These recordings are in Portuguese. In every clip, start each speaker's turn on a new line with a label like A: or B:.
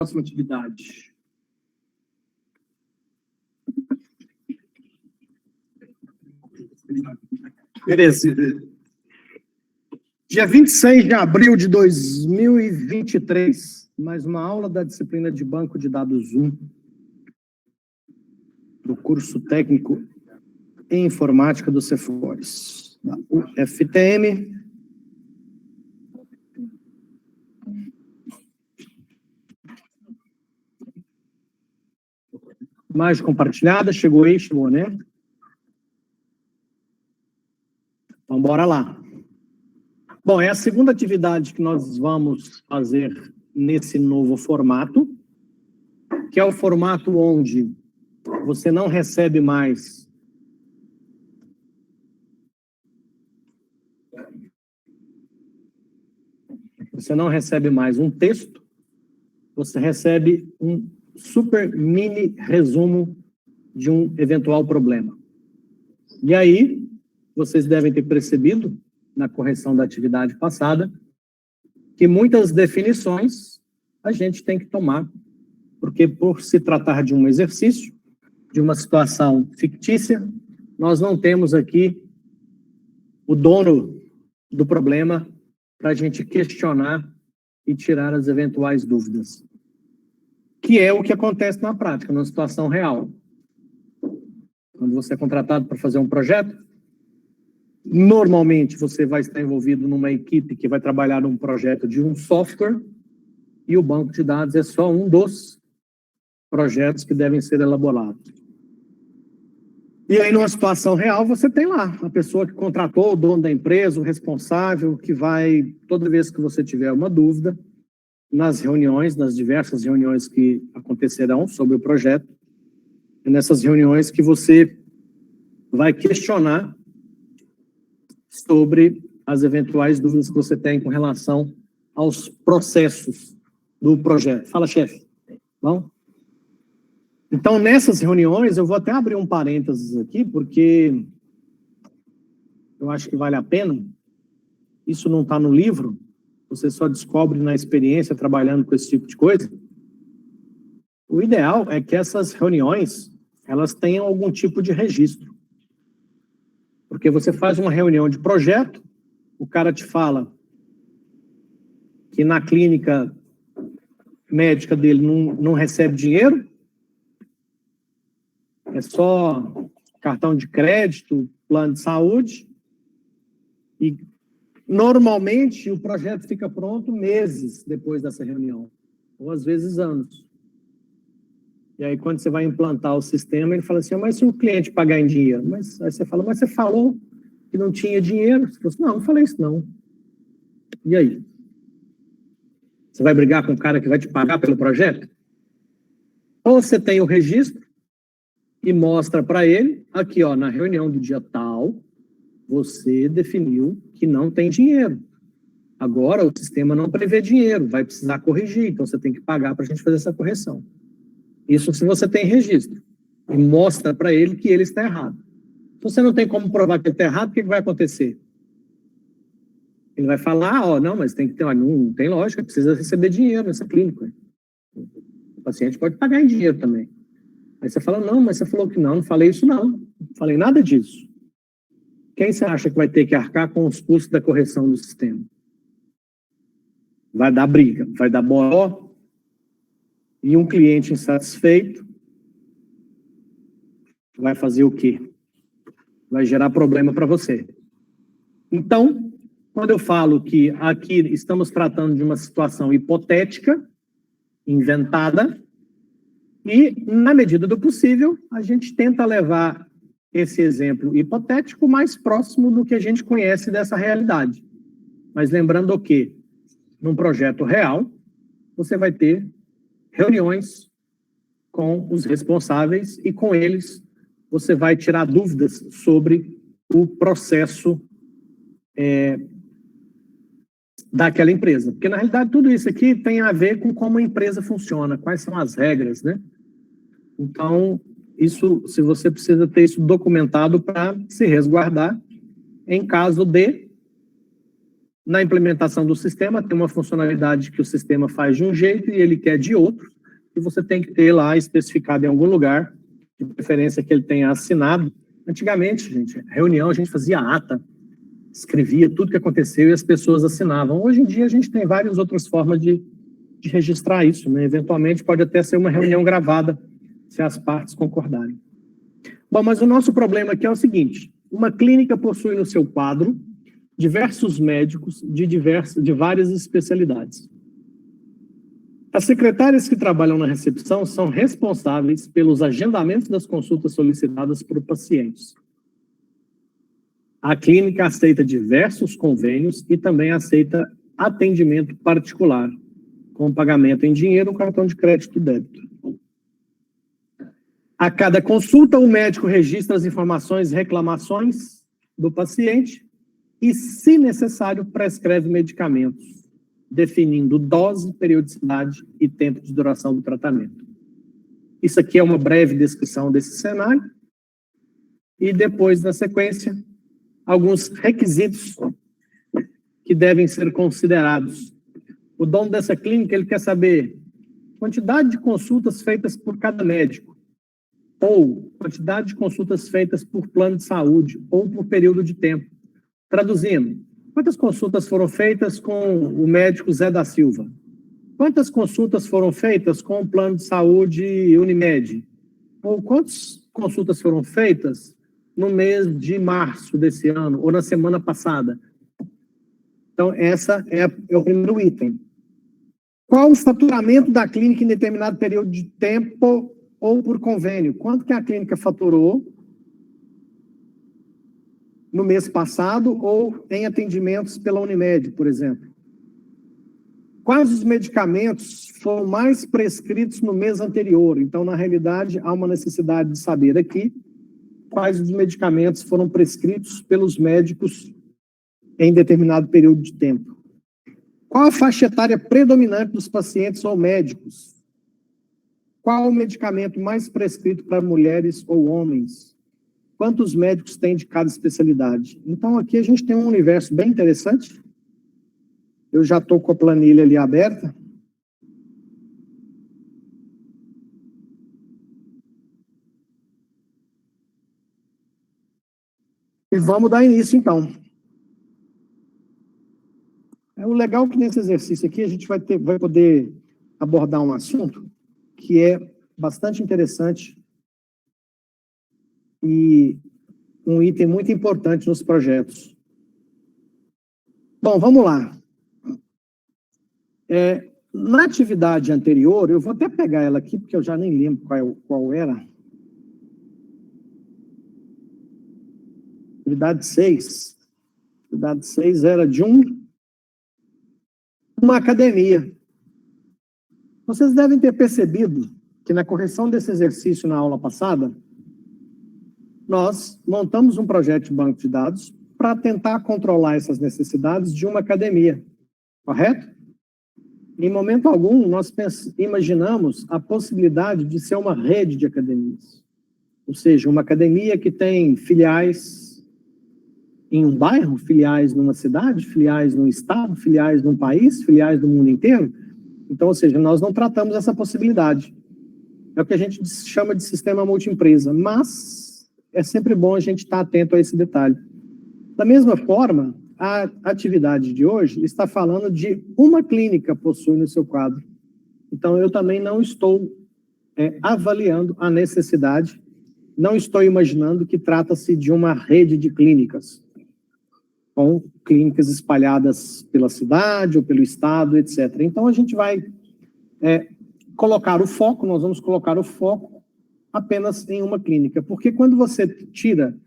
A: Próxima atividade. Beleza. Dia 26 de abril de 2023, mais uma aula da disciplina de Banco de Dados 1, do curso técnico em informática do Cefores, da UFTM. Mais compartilhada, chegou aí, chegou, né? Então, bora lá. Bom, é a segunda atividade que nós vamos fazer nesse novo formato, que é o formato onde você não recebe mais um texto, você recebe um super mini resumo de um eventual problema. E aí, vocês devem ter percebido, na correção da atividade passada, que muitas definições a gente tem que tomar, porque por se tratar de um exercício, de uma situação fictícia, nós não temos aqui o dono do problema para a gente questionar e tirar as eventuais dúvidas, que é o que acontece na prática, na situação real. Quando você é contratado para fazer um projeto, normalmente você vai estar envolvido numa equipe que vai trabalhar num projeto de um software e o banco de dados é só um dos projetos que devem ser elaborados. E aí, numa situação real, você tem lá a pessoa que contratou, o dono da empresa, o responsável, que vai, toda vez que você tiver uma dúvida, nas reuniões, nas diversas reuniões que acontecerão sobre o projeto, é nessas reuniões que você vai questionar sobre as eventuais dúvidas que você tem com relação aos processos do projeto. Fala, chefe. Bom? Então, nessas reuniões, eu vou até abrir um parênteses aqui, porque eu acho que vale a pena. Isso não está no livro, você só descobre na experiência trabalhando com esse tipo de coisa. O ideal é que essas reuniões, elas tenham algum tipo de registro. Porque você faz uma reunião de projeto, o cara te fala que na clínica médica dele não recebe dinheiro, é só cartão de crédito, plano de saúde, e normalmente o projeto fica pronto meses depois dessa reunião, ou às vezes anos. E aí quando você vai implantar o sistema, ele fala assim, mas se o cliente pagar em dinheiro? Mas aí você fala, mas você falou que não tinha dinheiro? Você fala assim, não falei isso não. E aí? Você vai brigar com o cara que vai te pagar pelo projeto? Ou você tem o registro e mostra para ele, aqui ó, na reunião do dia tal, você definiu que não tem dinheiro. Agora o sistema não prevê dinheiro, vai precisar corrigir, então você tem que pagar para a gente fazer essa correção. Isso se você tem registro. E mostra para ele que ele está errado. Se você não tem como provar que ele está errado, o que vai acontecer? Ele vai falar, ó, não, mas tem que ter, não tem lógica, precisa receber dinheiro nessa clínica. O paciente pode pagar em dinheiro também. Aí você fala, não, mas você falou que não falei isso não falei nada disso. Quem você acha que vai ter que arcar com os custos da correção do sistema? Vai dar briga, vai dar boró, e um cliente insatisfeito vai fazer o quê? Vai gerar problema para você. Então, quando eu falo que aqui estamos tratando de uma situação hipotética, inventada, e, na medida do possível, a gente tenta levar esse exemplo hipotético mais próximo do que a gente conhece dessa realidade. Mas lembrando que, num projeto real, você vai ter reuniões com os responsáveis e com eles você vai tirar dúvidas sobre o processo daquela empresa. Porque, na realidade, tudo isso aqui tem a ver com como a empresa funciona, quais são as regras, né? Então, isso, se você precisa ter isso documentado para se resguardar em caso de Na implementação do sistema, tem uma funcionalidade que o sistema faz de um jeito e ele quer de outro, e você tem que ter lá especificado em algum lugar, de preferência que ele tenha assinado. Antigamente, gente, reunião, a gente fazia ata, escrevia tudo que aconteceu e as pessoas assinavam. Hoje em dia, a gente tem várias outras formas de registrar isso, né? Eventualmente, pode até ser uma reunião gravada, se as partes concordarem. Bom, mas o nosso problema aqui é o seguinte: uma clínica possui no seu quadro diversos médicos de várias especialidades. As secretárias que trabalham na recepção são responsáveis pelos agendamentos das consultas solicitadas por pacientes. A clínica aceita diversos convênios e também aceita atendimento particular, com pagamento em dinheiro, cartão de crédito e débito. A cada consulta, o médico registra as informações e reclamações do paciente e, se necessário, prescreve medicamentos, definindo dose, periodicidade e tempo de duração do tratamento. Isso aqui é uma breve descrição desse cenário. E depois, na sequência, alguns requisitos que devem ser considerados. O dono dessa clínica, ele quer saber quantidade de consultas feitas por cada médico, ou quantidade de consultas feitas por plano de saúde, ou por período de tempo. Traduzindo, quantas consultas foram feitas com o médico Zé da Silva? Quantas consultas foram feitas com o plano de saúde Unimed? Ou quantas consultas foram feitas no mês de março desse ano, ou na semana passada? Então, essa é o primeiro item. Qual o faturamento da clínica em determinado período de tempo ou por convênio? Quanto que a clínica faturou no mês passado ou em atendimentos pela Unimed, por exemplo? Quais os medicamentos foram mais prescritos no mês anterior? Então, na realidade, há uma necessidade de saber aqui quais os medicamentos foram prescritos pelos médicos em determinado período de tempo. Qual a faixa etária predominante dos pacientes ou médicos? Qual o medicamento mais prescrito para mulheres ou homens? Quantos médicos tem de cada especialidade? Então, aqui a gente tem um universo bem interessante. Eu já estou com a planilha ali aberta. E vamos dar início, então. O legal é que nesse exercício aqui a gente vai poder abordar um assunto que é bastante interessante e um item muito importante nos projetos. Bom, vamos lá. Na atividade anterior, eu vou até pegar ela aqui, porque eu já nem lembro qual era. Atividade 6. Atividade 6 era de uma academia. Vocês devem ter percebido que na correção desse exercício na aula passada, nós montamos um projeto de banco de dados para tentar controlar essas necessidades de uma academia, correto? Em momento algum, nós imaginamos a possibilidade de ser uma rede de academias. Ou seja, uma academia que tem filiais em um bairro, filiais numa cidade, filiais num estado, filiais num país, filiais no mundo inteiro. Então, ou seja, nós não tratamos essa possibilidade. É o que a gente chama de sistema multiempresa, mas é sempre bom a gente estar atento a esse detalhe. Da mesma forma, a atividade de hoje está falando de uma clínica possui no seu quadro. Então, eu também não estou avaliando a necessidade, não estou imaginando que trata-se de uma rede de clínicas, com clínicas espalhadas pela cidade ou pelo estado, etc. Então, a gente vai colocar o foco, nós vamos colocar o foco apenas em uma clínica, porque quando você tira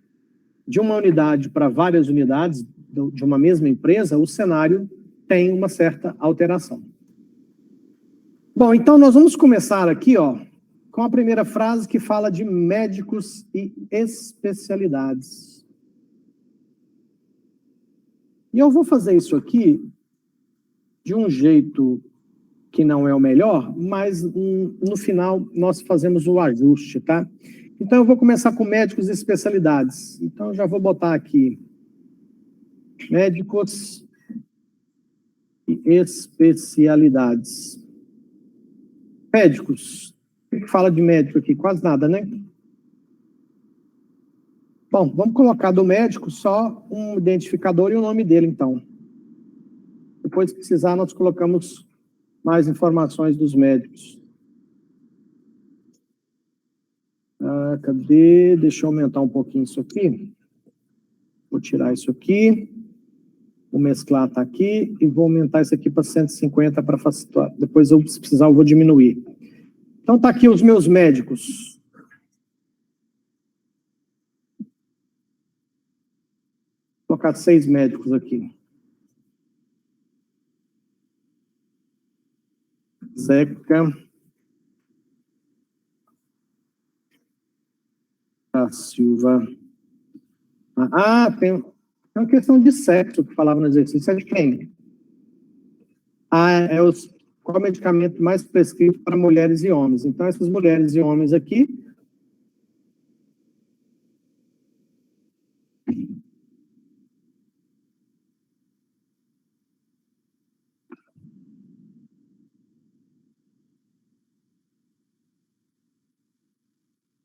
A: de uma unidade para várias unidades de uma mesma empresa, o cenário tem uma certa alteração. Bom, então nós vamos começar aqui, com a primeira frase que fala de médicos e especialidades. E eu vou fazer isso aqui de um jeito que não é o melhor, mas no final nós fazemos o ajuste, tá? Então eu vou começar com médicos e especialidades. Então eu já vou botar aqui médicos e especialidades. Médicos. O que fala de médico aqui? Quase nada, né? Bom, vamos colocar do médico só um identificador e o nome dele, então. Depois, se precisar, nós colocamos mais informações dos médicos. Cadê? Deixa eu aumentar um pouquinho isso aqui. Vou tirar isso aqui. Vou mesclar, tá aqui. E vou aumentar isso aqui para 150 para facilitar. Depois, se precisar, eu vou diminuir. Então, tá aqui os meus médicos. Vou colocar 6 médicos aqui. Zeca da Silva. Tem uma questão de sexo que falava no exercício. É de quem? Qual é o medicamento mais prescrito para mulheres e homens? Então, essas mulheres e homens aqui.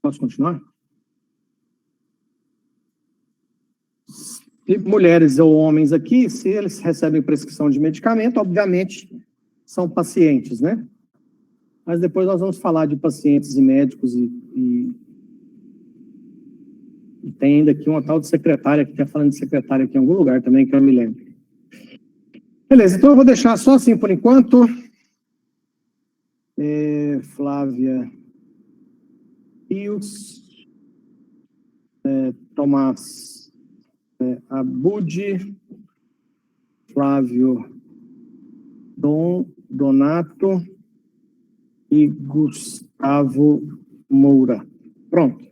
A: Posso continuar? Mulheres ou homens aqui, se eles recebem prescrição de medicamento, obviamente são pacientes, né? Mas depois nós vamos falar de pacientes e médicos e tem ainda aqui uma tal de secretária, que está falando de secretária aqui em algum lugar também, que eu me lembro. Beleza, então eu vou deixar só assim por enquanto. Flávia Rios, Tomás Abud, Flávio Donato e Gustavo Moura. Pronto.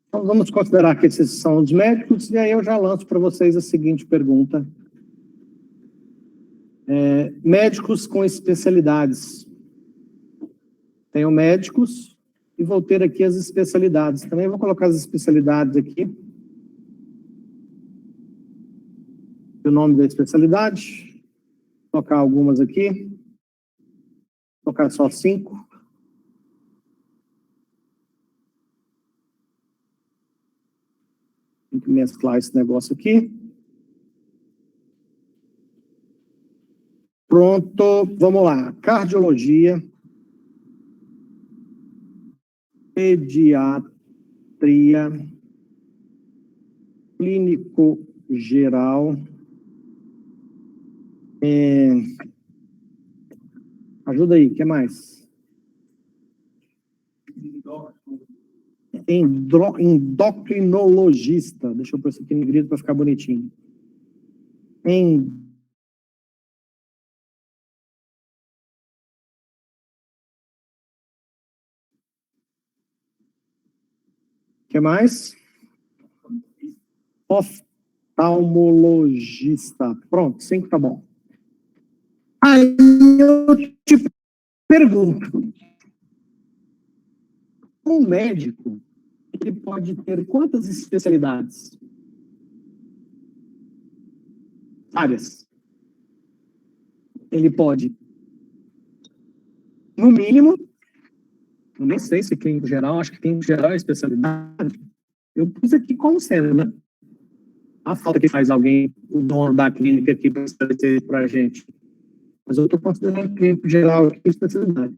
A: Então, vamos considerar que esses são os médicos, e aí eu já lanço para vocês a seguinte pergunta. Médicos com especialidades. Tenho médicos e vou ter aqui as especialidades. Também vou colocar as especialidades aqui. O nome da especialidade. Vou colocar algumas aqui. Vou colocar só 5. Tem que mesclar esse negócio aqui. Pronto, vamos lá. Cardiologia, pediatria, clínico geral, ajuda aí, o que mais? Endocrinologista, deixa eu pôr isso aqui em negrito para ficar bonitinho. O que mais? Oftalmologista. Pronto, 5 tá bom. Aí eu te pergunto, um médico, ele pode ter quantas especialidades? Várias. Ele pode, no mínimo, eu nem sei se clínico geral, acho que clínico geral é especialidade. Eu pus aqui como sendo, né? A falta que faz alguém, o dono da clínica aqui, para esclarecer para a gente. Mas eu estou considerando clínico geral aqui especialidade.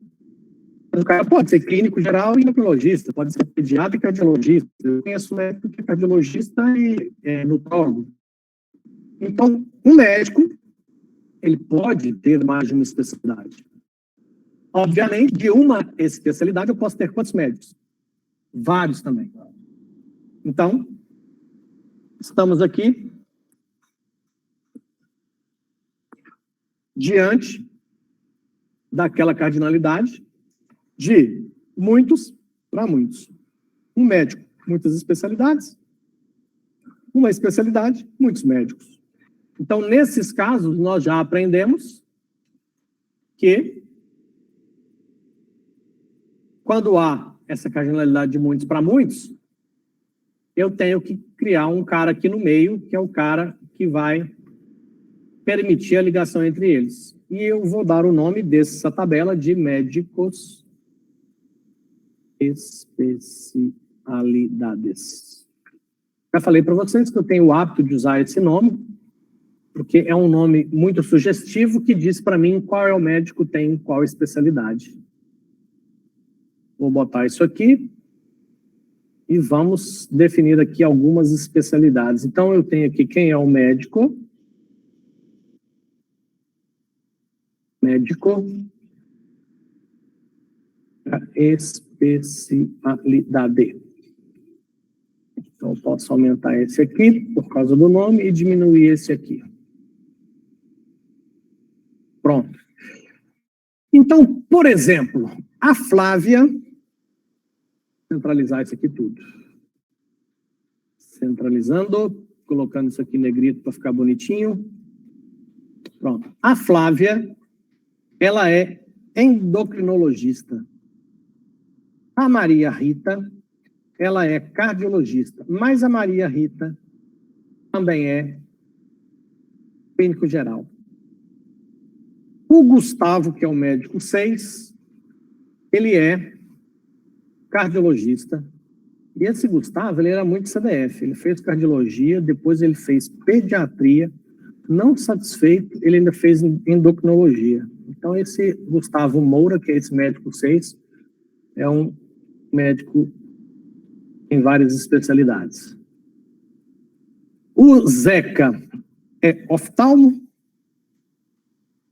A: Mas o cara pode ser clínico geral e endocrinologista, pode ser pediatra e cardiologista. Eu conheço médico que é cardiologista e nutrólogo. Então, um médico, ele pode ter mais de uma especialidade. Obviamente, de uma especialidade, eu posso ter quantos médicos? Vários também. Então, estamos aqui diante daquela cardinalidade de muitos para muitos. Um médico, muitas especialidades. Uma especialidade, muitos médicos. Então, nesses casos, nós já aprendemos que quando há essa cardinalidade de muitos para muitos, eu tenho que criar um cara aqui no meio, que é o cara que vai permitir a ligação entre eles. E eu vou dar o nome dessa tabela de médicos especialidades. Já falei para vocês que eu tenho o hábito de usar esse nome, porque é um nome muito sugestivo que diz para mim qual é o médico que tem qual especialidade. Vou botar isso aqui e vamos definir aqui algumas especialidades. Então, eu tenho aqui quem é o médico. Médico. Especialidade. Então, eu posso aumentar esse aqui por causa do nome e diminuir esse aqui. Pronto. Então, por exemplo, a Flávia, centralizar isso aqui tudo. Centralizando, colocando isso aqui em negrito para ficar bonitinho. Pronto. A Flávia, ela é endocrinologista. A Maria Rita, ela é cardiologista, mas a Maria Rita também é clínico geral. O Gustavo, que é o médico 6, ele é cardiologista. E esse Gustavo, ele era muito CDF. Ele fez cardiologia, depois ele fez pediatria. Não satisfeito, ele ainda fez endocrinologia. Então, esse Gustavo Moura, que é esse médico 6, é um médico em várias especialidades. O Zeca é oftalmo.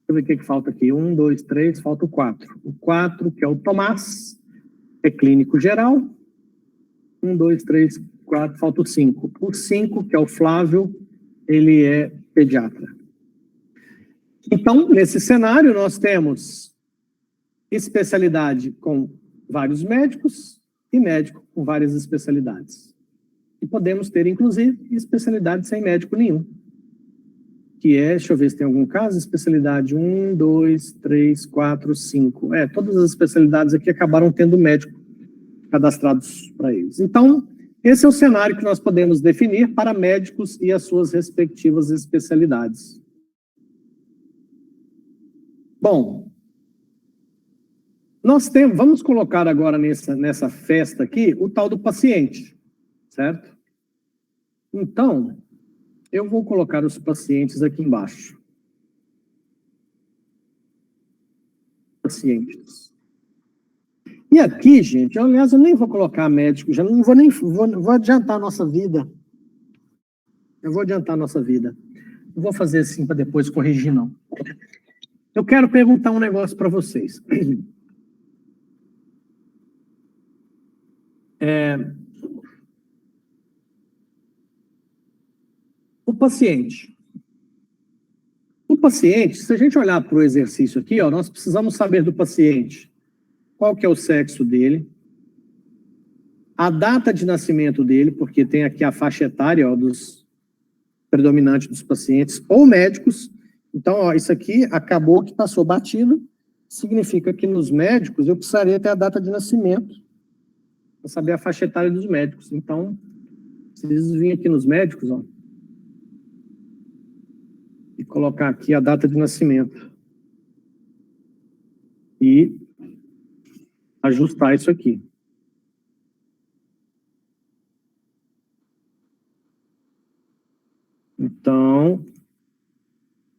A: Deixa eu ver o que falta aqui. 1, 2, 3, falta o 4. O 4, que é o Tomás, é clínico geral. 1, 2, 3, 4, falta o 5. O 5, que é o Flávio, ele é pediatra. Então, nesse cenário, nós temos especialidade com vários médicos e médico com várias especialidades. E podemos ter, inclusive, especialidade sem médico nenhum. Que é, deixa eu ver se tem algum caso, especialidade 1, 2, 3, 4, 5. Todas as especialidades aqui acabaram tendo médico cadastrados para eles. Então, esse é o cenário que nós podemos definir para médicos e as suas respectivas especialidades. Bom, vamos colocar agora nessa festa aqui o tal do paciente, certo? Então, eu vou colocar os pacientes aqui embaixo. Pacientes. E aqui, gente, aliás, eu nem vou colocar médico, já não vou adiantar a nossa vida. Eu vou adiantar a nossa vida. Não vou fazer assim para depois corrigir, não. Eu quero perguntar um negócio para vocês. O paciente. O paciente, se a gente olhar para o exercício aqui, ó, nós precisamos saber do paciente qual que é o sexo dele, a data de nascimento dele, porque tem aqui a faixa etária, ó, dos predominantes dos pacientes, ou médicos. Então, ó, isso aqui acabou que passou batido, significa que nos médicos eu precisaria ter a data de nascimento para saber a faixa etária dos médicos. Então, preciso vir aqui nos médicos, ó, e colocar aqui a data de nascimento. E ajustar isso aqui. Então,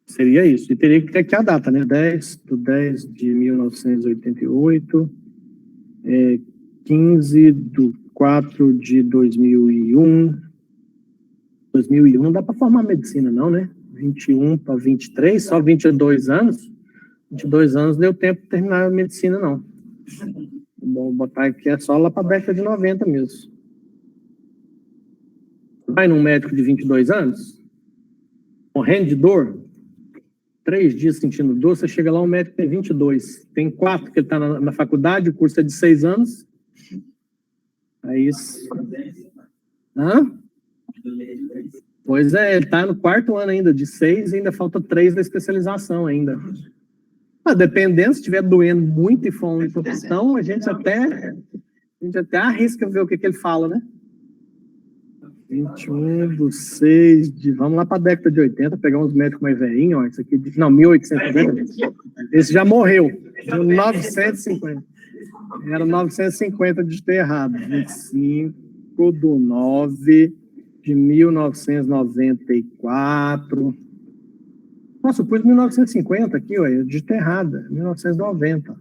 A: seria isso. E teria que ter aqui a data, né? 10/10/1988, 15/4/2001. 2001 não dá para formar medicina, não, né? 21 para 23, só 22 anos. 22 anos deu tempo de terminar a medicina, não. Vou botar aqui é só lá para a década de 90 mesmo. Vai num médico de 22 anos, morrendo de dor, 3 dias sentindo dor, você chega lá, um médico tem 22. Tem 4 que ele está na faculdade, o curso é de 6 anos. Aí isso. Hã? Pois é, ele está no 4º ano ainda, de 6, e ainda falta 3 da especialização ainda. Mas dependendo, se estiver doendo muito e for uma infecção, a gente até arrisca ver o que ele fala, né? 21/6 de... Vamos lá para a década de 80, pegar uns médicos mais velhinhos, ó. Isso aqui, não, 1890. Esse já morreu. 950. Era 950 de ter errado. 25/9 de 1994. Nossa, eu pus 1950 aqui, ó. Eu digitei errado. 1990.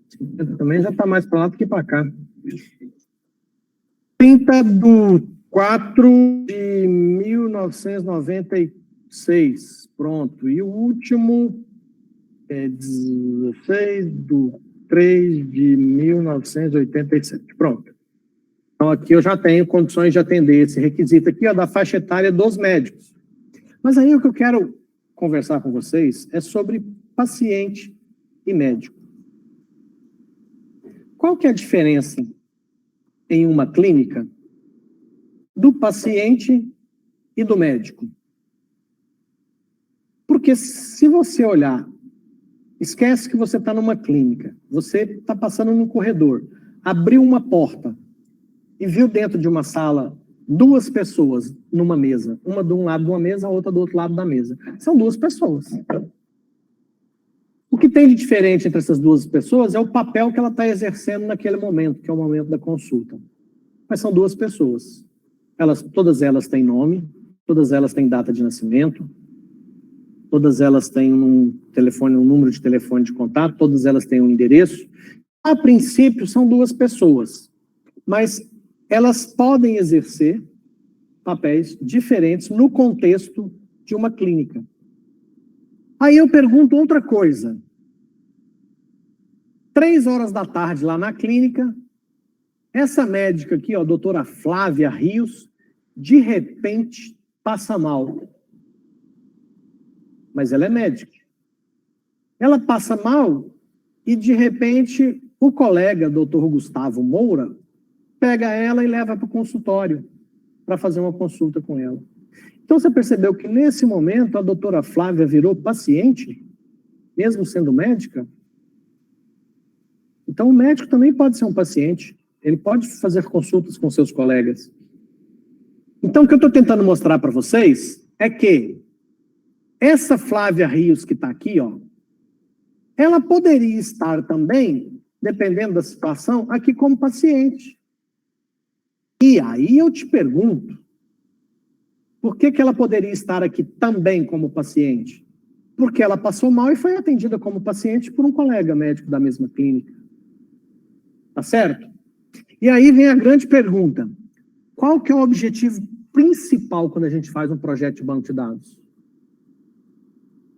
A: 50 também já está mais para lá do que para cá. 30/4 de 1996. Pronto. E o último é 16/3 de 1987. Pronto. Então, aqui eu já tenho condições de atender esse requisito aqui, ó, da faixa etária dos médicos. Mas aí o que eu quero conversar com vocês é sobre paciente e médico. Qual que é a diferença em uma clínica do paciente e do médico? Porque se você olhar, esquece que você está numa clínica, você está passando num corredor, abriu uma porta e viu dentro de uma sala duas pessoas numa mesa, uma de um lado de uma mesa, a outra do outro lado da mesa. São duas pessoas. O que tem de diferente entre essas duas pessoas é o papel que ela está exercendo naquele momento, que é o momento da consulta. Mas são duas pessoas. Todas elas têm nome, todas elas têm data de nascimento, todas elas têm um número de telefone de contato, todas elas têm um endereço. A princípio, são duas pessoas, mas elas podem exercer papéis diferentes no contexto de uma clínica. Aí eu pergunto outra coisa. 3 horas da tarde lá na clínica, essa médica aqui, ó, a doutora Flávia Rios, de repente passa mal. Mas ela é médica. Ela passa mal e, de repente, o colega, doutor Gustavo Moura, pega ela e leva para o consultório para fazer uma consulta com ela. Então, você percebeu que, nesse momento, a doutora Flávia virou paciente, mesmo sendo médica? Então, o médico também pode ser um paciente. Ele pode fazer consultas com seus colegas. Então, o que eu estou tentando mostrar para vocês é que essa Flávia Rios que está aqui, ó, ela poderia estar também, dependendo da situação, aqui como paciente. E aí eu te pergunto, por que ela poderia estar aqui também como paciente? Porque ela passou mal e foi atendida como paciente por um colega médico da mesma clínica. Tá certo? E aí vem a grande pergunta. Qual que é o objetivo principal quando a gente faz um projeto de banco de dados?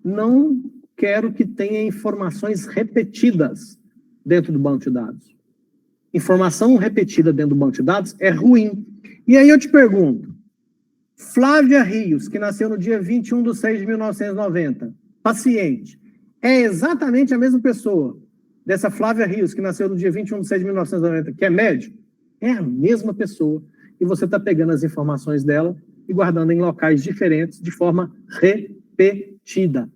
A: Não quero que tenha informações repetidas dentro do banco de dados. Informação repetida dentro do banco de dados é ruim. E aí eu te pergunto, Flávia Rios, que nasceu no dia 21/6 de 1990, paciente, é exatamente a mesma pessoa dessa Flávia Rios, que nasceu no dia 21/6 de 1990, que é médico? É a mesma pessoa. E você está pegando as informações dela e guardando em locais diferentes de forma repetida.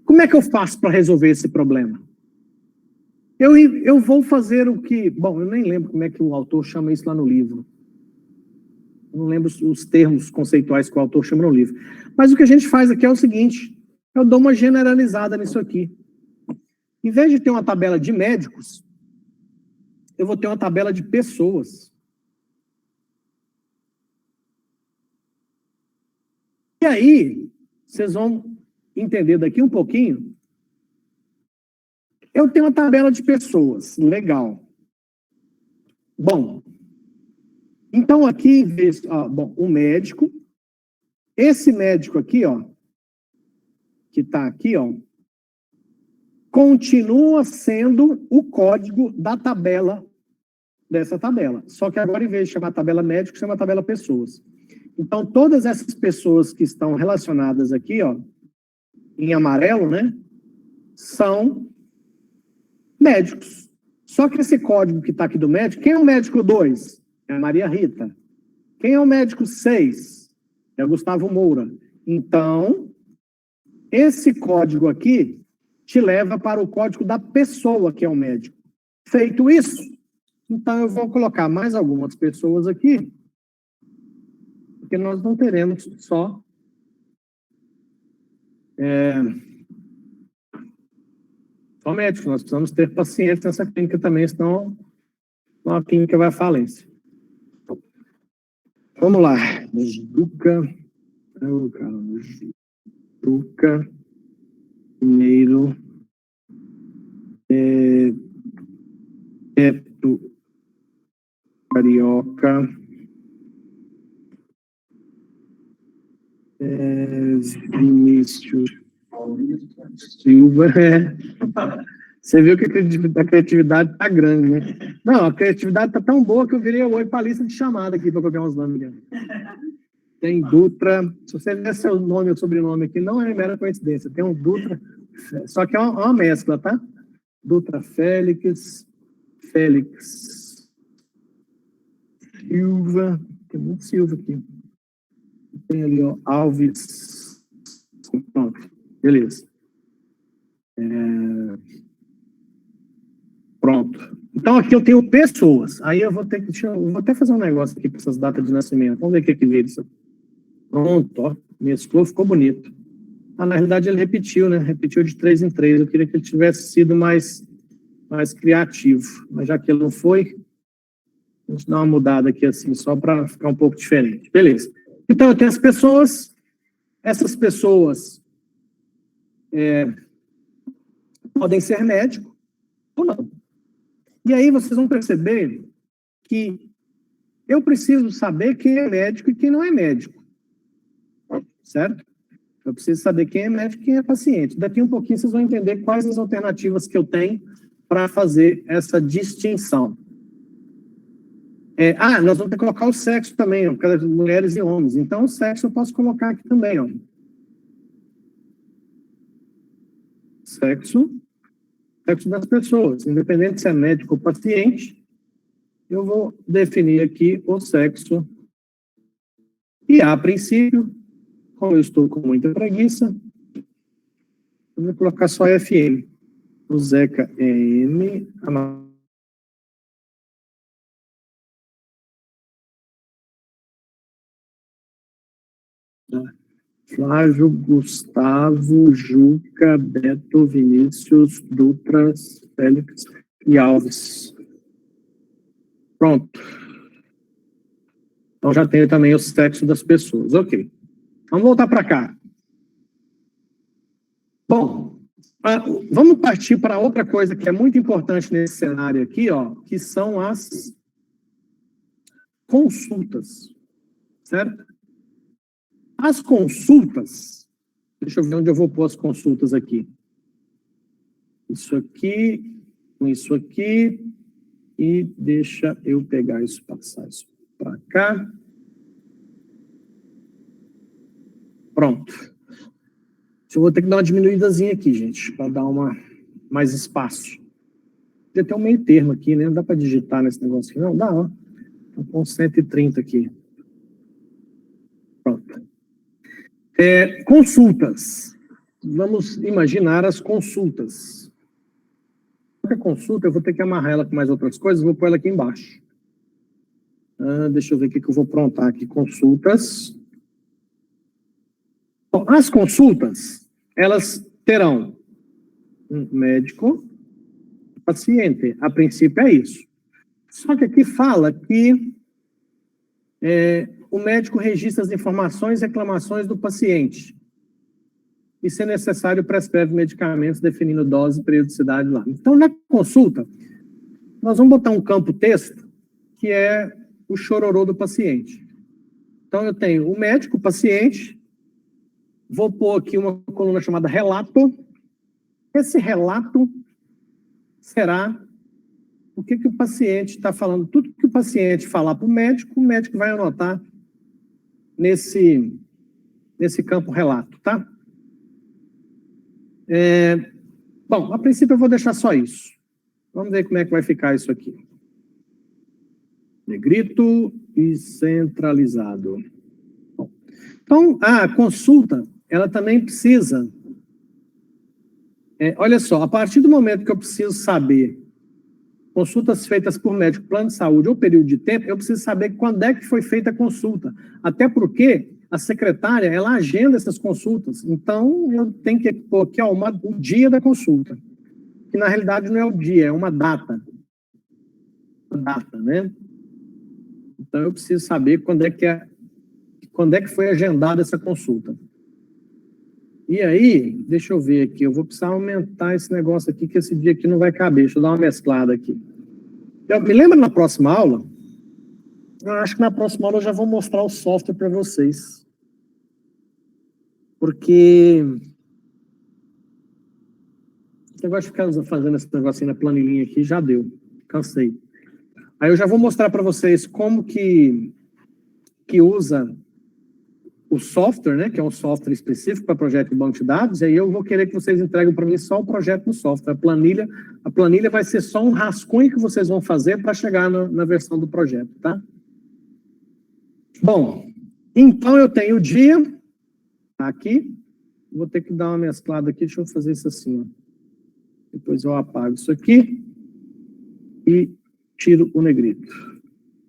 A: Como é que eu faço para resolver esse problema? Eu vou fazer o que... Bom, eu nem lembro como é que o autor chama isso lá no livro. Eu não lembro os termos conceituais que o autor chama no livro. Mas o que a gente faz aqui é o seguinte, eu dou uma generalizada nisso aqui. Em vez de ter uma tabela de médicos, eu vou ter uma tabela de pessoas. E aí, vocês vão entender daqui um pouquinho. Eu tenho uma tabela de pessoas, legal. Bom, então aqui, bom, um médico. Esse médico aqui, ó, que está aqui, ó, continua sendo o código da tabela, dessa tabela. Só que agora, em vez de chamar tabela médico, chama tabela pessoas. Então, todas essas pessoas que estão relacionadas aqui, ó, em amarelo, né, são médicos. Só que esse código que está aqui do médico, quem é o médico 2? É a Maria Rita. Quem é o médico 6? É o Gustavo Moura. Então, esse código aqui te leva para o código da pessoa que é o médico. Feito isso, então eu vou colocar mais algumas pessoas aqui porque nós não teremos só médicos, nós precisamos ter pacientes nessa clínica também, senão a clínica vai à falência. Vamos lá. Juca, primeiro, Beto, Carioca, Vinícius Silva. Você viu que a criatividade está grande, né? Não, a criatividade está tão boa que eu virei o olho para a lista de chamada aqui para copiar uns nomes. Tem Dutra. Se você ver seu nome ou sobrenome aqui, não é mera coincidência. Tem um Dutra, só que é uma mescla, tá? Dutra Félix, Silva. Tem muito Silva aqui. Tem ali, ó, Alves. Pronto, beleza. Pronto. Então, aqui eu tenho pessoas. Aí eu vou ter que... eu vou até fazer um negócio aqui com essas datas de nascimento. Vamos ver o que veio isso. Pronto, ó. Mesclou, ficou bonito. Na realidade, ele repetiu, né? Repetiu de 3 em 3. Eu queria que ele tivesse sido mais criativo. Mas já que ele não foi, a gente dá uma mudada aqui assim, só para ficar um pouco diferente. Beleza. Então, eu tenho as pessoas. Essas pessoas podem ser médico ou não. E aí vocês vão perceber que eu preciso saber quem é médico e quem não é médico. Certo? Eu preciso saber quem é médico e quem é paciente. Daqui um pouquinho vocês vão entender quais as alternativas que eu tenho para fazer essa distinção. Nós vamos ter que colocar o sexo também, ó, por causa de mulheres e homens. Então, o sexo eu posso colocar aqui também, ó. Sexo das pessoas, independente se é médico ou paciente, eu vou definir aqui o sexo. E, a princípio, como eu estou com muita preguiça, eu vou colocar só FM. O Zeca é M, Flávio, Gustavo, Juca, Beto, Vinícius, Dutras, Félix e Alves. Pronto. Então já tenho também o sexo das pessoas. Ok. Vamos voltar para cá. Bom, vamos partir para outra coisa que é muito importante nesse cenário aqui, ó, que são as consultas. Certo? As consultas, deixa eu ver onde eu vou pôr as consultas aqui. Isso aqui, com isso aqui, e deixa eu pegar isso, passar isso para cá. Pronto. Eu vou ter que dar uma diminuídazinha aqui, gente, para dar mais espaço. Podia ter um meio termo aqui, né? Não dá para digitar nesse negócio aqui, não? Dá, ó. Estou com 130 aqui. Pronto. Consultas. Vamos imaginar as consultas. A consulta, eu vou ter que amarrar ela com mais outras coisas, vou pôr ela aqui embaixo. Deixa eu ver o que eu vou aprontar aqui. Consultas. Bom, as consultas, elas terão um médico e paciente. A princípio é isso. Só que aqui fala que o médico registra as informações e reclamações do paciente. E, se necessário, prescreve medicamentos definindo dose e periodicidade lá. Então, na consulta, nós vamos botar um campo texto que é o chororô do paciente. Então, eu tenho o médico, o paciente, vou pôr aqui uma coluna chamada relato. Esse relato será o que o paciente está falando. Tudo que o paciente falar para o médico vai anotar nesse campo relato, tá? Bom, a princípio eu vou deixar só isso. Vamos ver como é que vai ficar isso aqui. Negrito e centralizado. Bom, então, a consulta, ela também precisa... olha só, a partir do momento que eu preciso saber consultas feitas por médico, plano de saúde ou período de tempo, eu preciso saber quando é que foi feita a consulta. Até porque a secretária, ela agenda essas consultas. Então, eu tenho que pôr aqui, ó, o dia da consulta. Que, na realidade, não é o dia, é uma data. Uma data, né? Então, eu preciso saber quando é que foi agendada essa consulta. E aí, deixa eu ver aqui, eu vou precisar aumentar esse negócio aqui, que esse dia aqui não vai caber. Deixa eu dar uma mesclada aqui. Me lembra na próxima aula? Eu acho que na próxima aula eu já vou mostrar o software para vocês. Porque esse negócio de ficar fazendo esse negocinho na planilhinha aqui já deu. Cansei. Aí eu já vou mostrar para vocês como que usa o software, né, que é um software específico para projeto de banco de dados, e aí eu vou querer que vocês entreguem para mim só o projeto no software. A planilha vai ser só um rascunho que vocês vão fazer para chegar na versão do projeto, tá? Bom, então eu tenho o dia, aqui, vou ter que dar uma mesclada aqui, deixa eu fazer isso assim, ó. Depois eu apago isso aqui e tiro o negrito.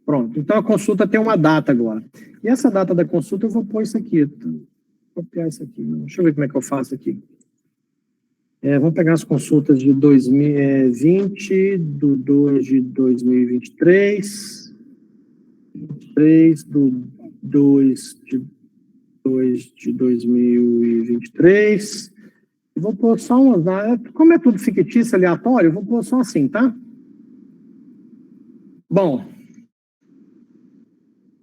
A: Pronto, então a consulta tem uma data agora. E essa data da consulta eu vou pôr isso aqui. Vou copiar isso aqui. Deixa eu ver como é que eu faço aqui. Vamos pegar as consultas de 2020, do 2 de 2023, 23 do 2 de 2023. Eu vou pôr só umas... Como é tudo fictício, aleatório, eu vou pôr só assim, tá? Bom...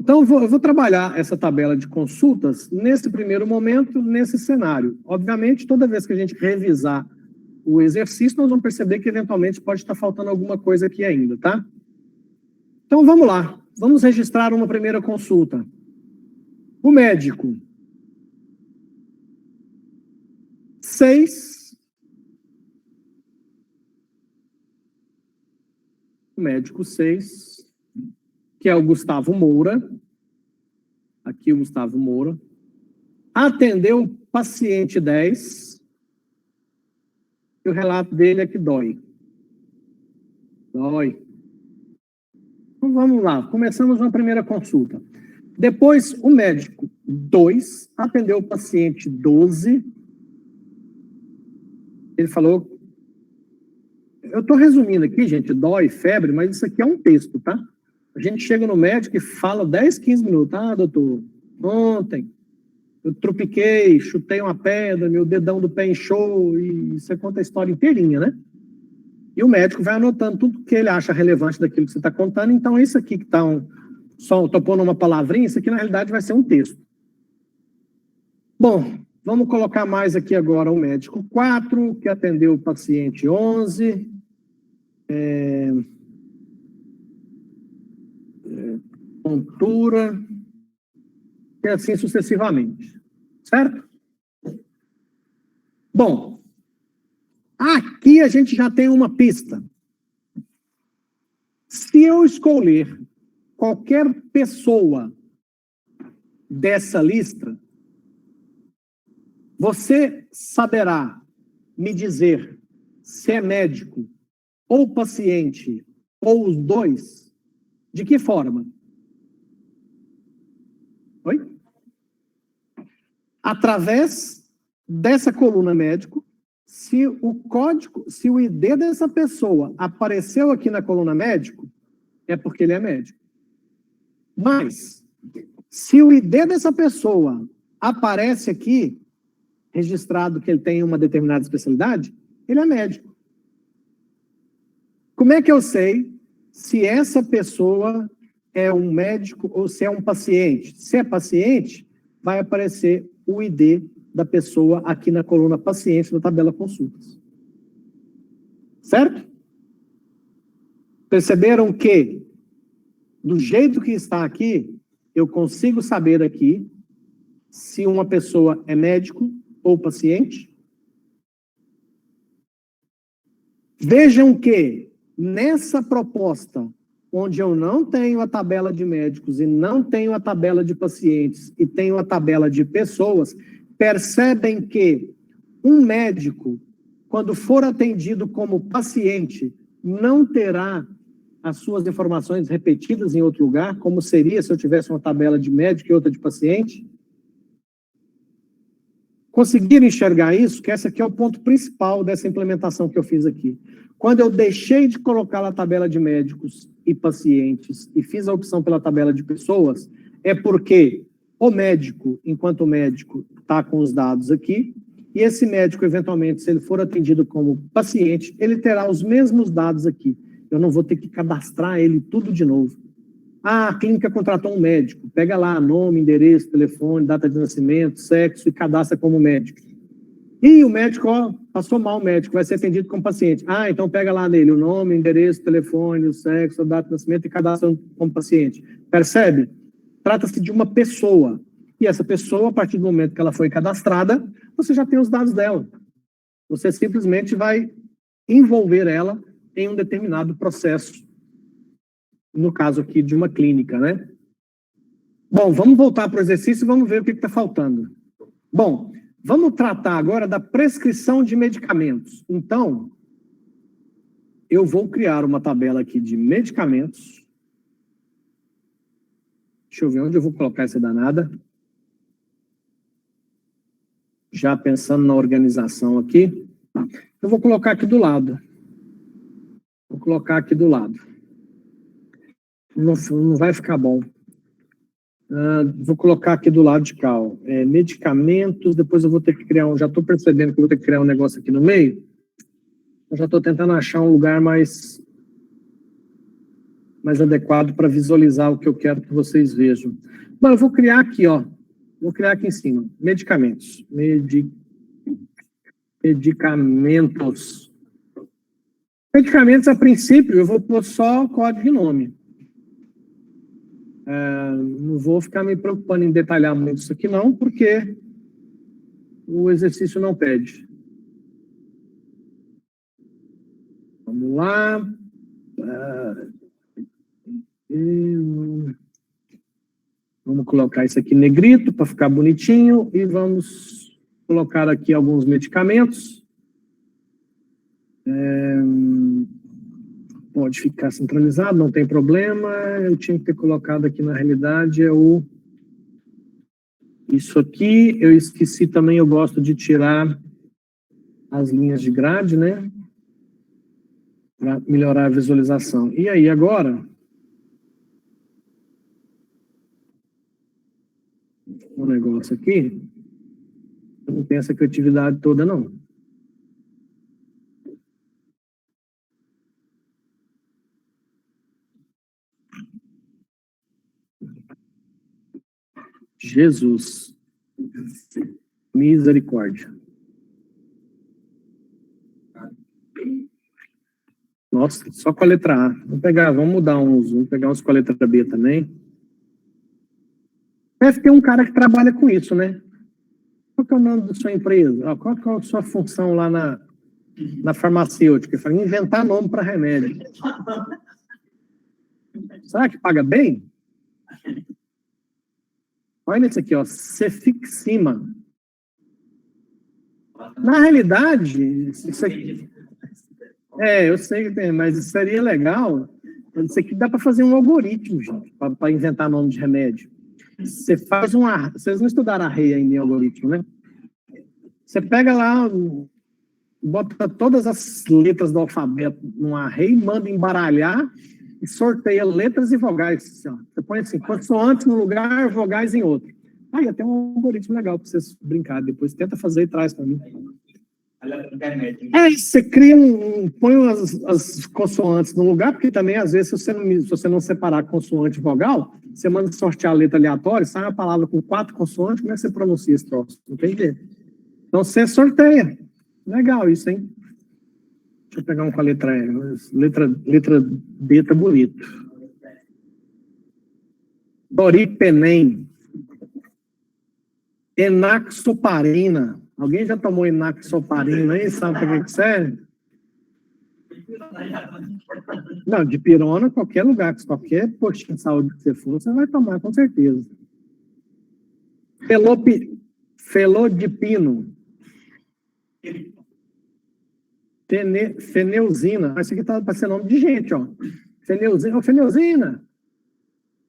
A: Então, eu vou trabalhar essa tabela de consultas nesse primeiro momento, nesse cenário. Obviamente, toda vez que a gente revisar o exercício, nós vamos perceber que, eventualmente, pode estar faltando alguma coisa aqui ainda, tá? Então, vamos lá. Vamos registrar uma primeira consulta. O médico. 6. O médico 6. Que é o Gustavo Moura, aqui o Gustavo Moura, atendeu o paciente 10, e o relato dele é que dói. Dói. Então vamos lá, começamos uma primeira consulta. Depois, o médico 2 atendeu o paciente 12, ele falou, eu estou resumindo aqui, gente, dói, febre, mas isso aqui é um texto, tá? A gente chega no médico e fala 10, 15 minutos. Ah, doutor, ontem eu tropiquei, chutei uma pedra, meu dedão do pé inchou, e você conta a história inteirinha, né? E o médico vai anotando tudo que ele acha relevante daquilo que você está contando. Então, isso aqui que está só estou pondo uma palavrinha, isso aqui na realidade vai ser um texto. Bom, vamos colocar mais aqui agora o médico 4, que atendeu o paciente 11. Contura, e assim sucessivamente. Certo? Bom, aqui a gente já tem uma pista. Se eu escolher qualquer pessoa dessa lista, você saberá me dizer se é médico ou paciente ou os dois, de que forma? Oi? Através dessa coluna médico, se o código, se o ID dessa pessoa apareceu aqui na coluna médico, é porque ele é médico. Mas, se o ID dessa pessoa aparece aqui, registrado que ele tem uma determinada especialidade, ele é médico. Como é que eu sei se essa pessoa é um médico ou se é um paciente? Se é paciente, vai aparecer o ID da pessoa aqui na coluna paciente da tabela consultas. Certo? Perceberam que, do jeito que está aqui, eu consigo saber aqui se uma pessoa é médico ou paciente? Vejam que, nessa proposta, onde eu não tenho a tabela de médicos e não tenho a tabela de pacientes e tenho a tabela de pessoas, percebem que um médico, quando for atendido como paciente, não terá as suas informações repetidas em outro lugar, como seria se eu tivesse uma tabela de médico e outra de paciente? Conseguiram enxergar isso? Que esse aqui é o ponto principal dessa implementação que eu fiz aqui. Quando eu deixei de colocar a tabela de médicos e pacientes e fiz a opção pela tabela de pessoas, é porque o médico, enquanto médico, está com os dados aqui, e esse médico, eventualmente, se ele for atendido como paciente, ele terá os mesmos dados aqui. Eu não vou ter que cadastrar ele tudo de novo. Ah, a clínica contratou um médico. Pega lá nome, endereço, telefone, data de nascimento, sexo e cadastra como médico. E o médico, ó, passou mal o médico, vai ser atendido como paciente. Ah, então pega lá nele o nome, endereço, telefone, o sexo, a data de nascimento e cadastra como paciente. Percebe? Trata-se de uma pessoa. E essa pessoa, a partir do momento que ela foi cadastrada, você já tem os dados dela. Você simplesmente vai envolver ela em um determinado processo. No caso aqui de uma clínica, né? Bom, vamos voltar para o exercício e vamos ver o que está faltando. Bom, vamos tratar agora da prescrição de medicamentos. Então, eu vou criar uma tabela aqui de medicamentos. Deixa eu ver onde eu vou colocar essa danada. Já pensando na organização aqui. Eu vou colocar aqui do lado. Vou colocar aqui do lado. Não vai ficar bom. Vou colocar aqui do lado de cá, ó. Medicamentos, depois eu vou ter que criar já estou percebendo que eu vou ter que criar um negócio aqui no meio. Eu já estou tentando achar um lugar mais adequado para visualizar o que eu quero que vocês vejam. Bom, eu vou criar aqui, ó. Vou criar aqui em cima. Medicamentos. Medicamentos. Medicamentos, a princípio, eu vou pôr só código de nome. Não vou ficar me preocupando em detalhar muito isso aqui, não, porque o exercício não pede. Vamos lá. Vamos colocar isso aqui negrito para ficar bonitinho e vamos colocar aqui alguns medicamentos. Pode ficar centralizado, não tem problema. Eu tinha que ter colocado aqui, na realidade, isso aqui. Eu esqueci também, eu gosto de tirar as linhas de grade, né? Para melhorar a visualização. E aí, agora, um negócio aqui, não tem essa criatividade toda, não. Jesus. Misericórdia. Nossa, só com a letra A. Vamos pegar uns com a letra B também. Deve ter um cara que trabalha com isso, né? Qual que é o nome da sua empresa? Qual que é a sua função lá na farmacêutica? Ele fala, inventar nome para remédio. Será que paga bem? Olha esse aqui, ó, Cefixima. Na realidade, isso aqui... eu sei que tem, mas isso seria legal. Isso aqui dá para fazer um algoritmo, gente, para inventar nome de remédio. Você faz vocês não estudaram array ainda em algoritmo, né? Você pega lá, bota todas as letras do alfabeto num array, manda embaralhar e sorteia letras e vogais. Assim, ó. Você põe assim, consoantes num lugar, vogais em outro. Aí até um algoritmo legal para vocês brincarem. Depois tenta fazer e traz para mim. Você cria põe as consoantes no lugar, porque também, às vezes, se você não separar consoante e vogal, você manda sortear a letra aleatória, sai uma palavra com 4 consoantes, como é que você pronuncia esse troço? Não tem jeito. Então, você sorteia. Legal isso, hein? Deixa eu pegar um com a letra E. Letra D tá bonito. Doripenem. Enaxoparina. Alguém já tomou enaxoparina aí? Sabe para que serve? Não, de pirona, qualquer lugar, qualquer postinho de saúde que você for, você vai tomar, com certeza. Felodipino. Feneuzina. Isso aqui tá para ser nome de gente, ó. Feneuzina. Ô, Feneuzina.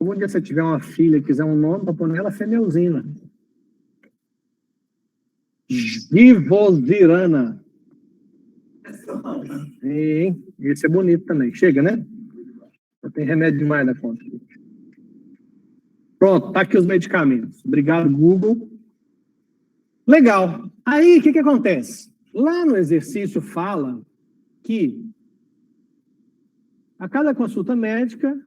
A: Um dia você tiver uma filha e quiser um nome para pôr nela, Feneuzina. Givosirana. Esse é bonito também. Chega, né? Já tem remédio demais na conta. Pronto, tá aqui os medicamentos. Obrigado, Google. Legal. Aí, o que acontece? Lá no exercício fala que a cada consulta médica,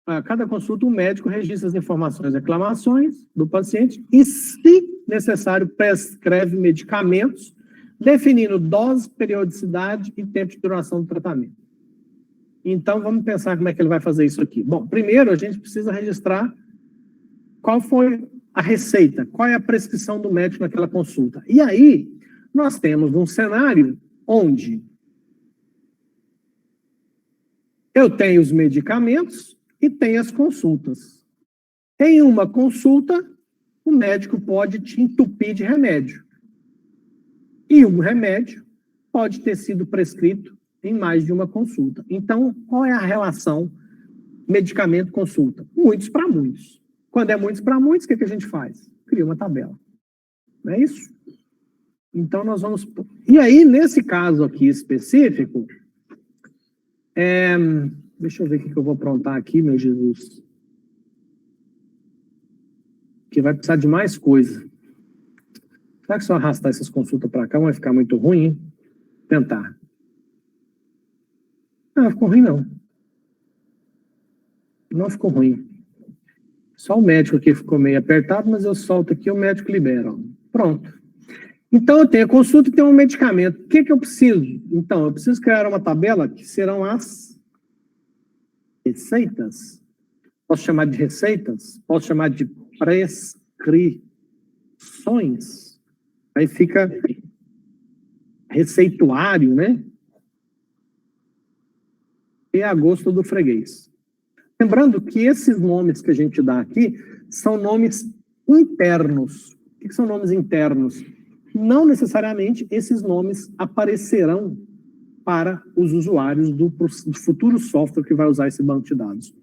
A: a cada consulta, o médico registra as informações e reclamações do paciente e, se necessário, prescreve medicamentos, definindo dose, periodicidade e tempo de duração do tratamento. Então, vamos pensar como é que ele vai fazer isso aqui. Bom, primeiro a gente precisa registrar qual foi a receita, qual é a prescrição do médico naquela consulta. E aí, nós temos um cenário onde eu tenho os medicamentos e tenho as consultas. Em uma consulta, o médico pode te entupir de remédio. E o remédio pode ter sido prescrito em mais de uma consulta. Então, qual é a relação medicamento-consulta? Muitos para muitos. Quando é muitos para muitos, o que a gente faz? Cria uma tabela. Não é isso? Então, nós vamos... E aí, nesse caso aqui específico, deixa eu ver o que eu vou aprontar aqui, meu Jesus. Que vai precisar de mais coisa. Será que se eu arrastar essas consultas para cá, vai ficar muito ruim, hein? Tentar. Não ficou ruim, não. Não ficou ruim. Só o médico aqui ficou meio apertado, mas eu solto aqui e o médico libera. Ó. Pronto. Então, eu tenho a consulta e tenho um medicamento. O que eu preciso? Então, eu preciso criar uma tabela que serão as receitas. Posso chamar de receitas? Posso chamar de prescrições? Aí fica receituário, né? E a gosto do freguês. Lembrando que esses nomes que a gente dá aqui são nomes internos. O que são nomes internos? Não necessariamente esses nomes aparecerão para os usuários do futuro software que vai usar esse banco de dados.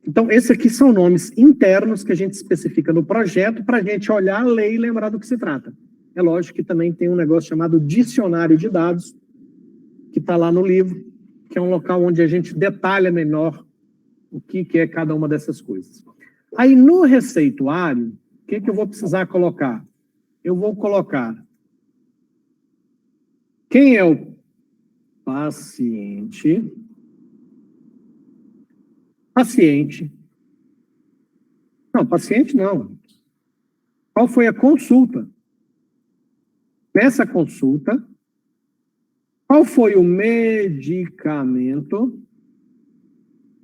A: Então, esses aqui são nomes internos que a gente especifica no projeto para a gente olhar, ler e lembrar do que se trata. É lógico que também tem um negócio chamado dicionário de dados, que está lá no livro, que é um local onde a gente detalha melhor o que é cada uma dessas coisas. Aí, no receituário, o que eu vou precisar colocar? Eu vou colocar quem é o paciente. Não, paciente não. Qual foi a consulta? Nessa consulta, qual foi o medicamento?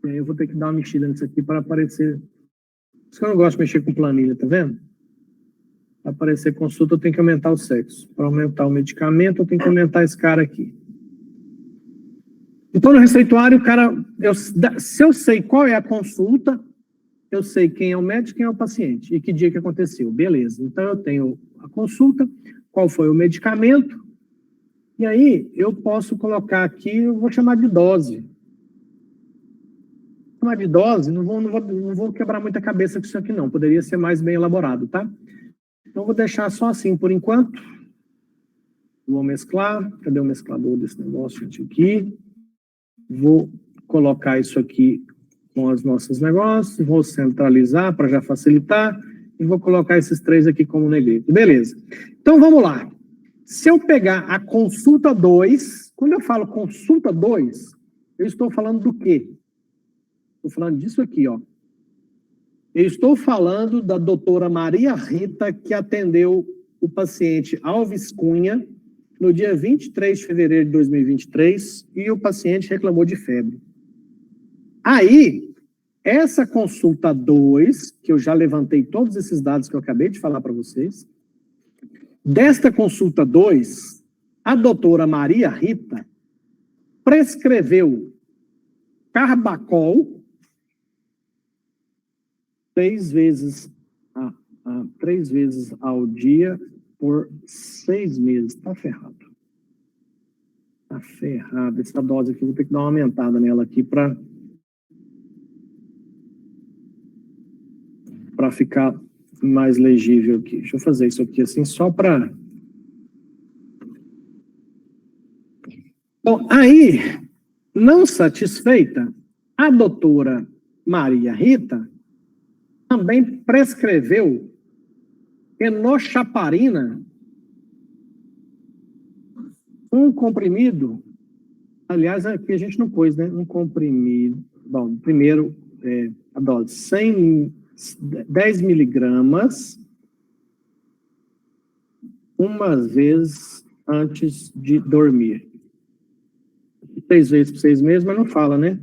A: Eu vou ter que dar uma mexida nisso aqui para aparecer. Por isso que eu não gosto de mexer com planilha, tá vendo? Para aparecer consulta, eu tenho que aumentar o sexo. Para aumentar o medicamento, eu tenho que aumentar esse cara aqui. Então, no receituário, o cara, se eu sei qual é a consulta, eu sei quem é o médico e quem é o paciente. E que dia que aconteceu. Beleza. Então, eu tenho a consulta, qual foi o medicamento, e aí eu posso colocar aqui, eu vou chamar de dose. Chamar de dose, não vou quebrar muita cabeça com isso aqui não, poderia ser mais bem elaborado, tá? Então, vou deixar só assim por enquanto. Vou mesclar, cadê o mesclador desse negócio aqui? Vou colocar isso aqui com os nossos negócios, vou centralizar para já facilitar, e vou colocar esses três aqui como negrito. Beleza. Então, vamos lá. Se eu pegar a consulta 2, quando eu falo consulta 2, eu estou falando do quê? Estou falando disso aqui, ó. Eu estou falando da doutora Maria Rita, que atendeu o paciente Alves Cunha no dia 23 de fevereiro de 2023, e o paciente reclamou de febre. Aí, essa consulta 2, que eu já levantei todos esses dados que eu acabei de falar para vocês, desta consulta 2, a doutora Maria Rita prescreveu Carbacol 3 vezes ao dia por 6 meses. Tá ferrado. Tá ferrado. Essa dose aqui, vou ter que dar uma aumentada nela aqui para ficar mais legível aqui. Deixa eu fazer isso aqui assim, só para... Bom, aí, não satisfeita, a doutora Maria Rita também prescreveu enoxaparina, um comprimido, aliás, aqui a gente não pôs, né? Um comprimido, bom, primeiro, a dose, 10 miligramas, uma vez antes de dormir. 3 vezes por 6 meses, mas não fala, né?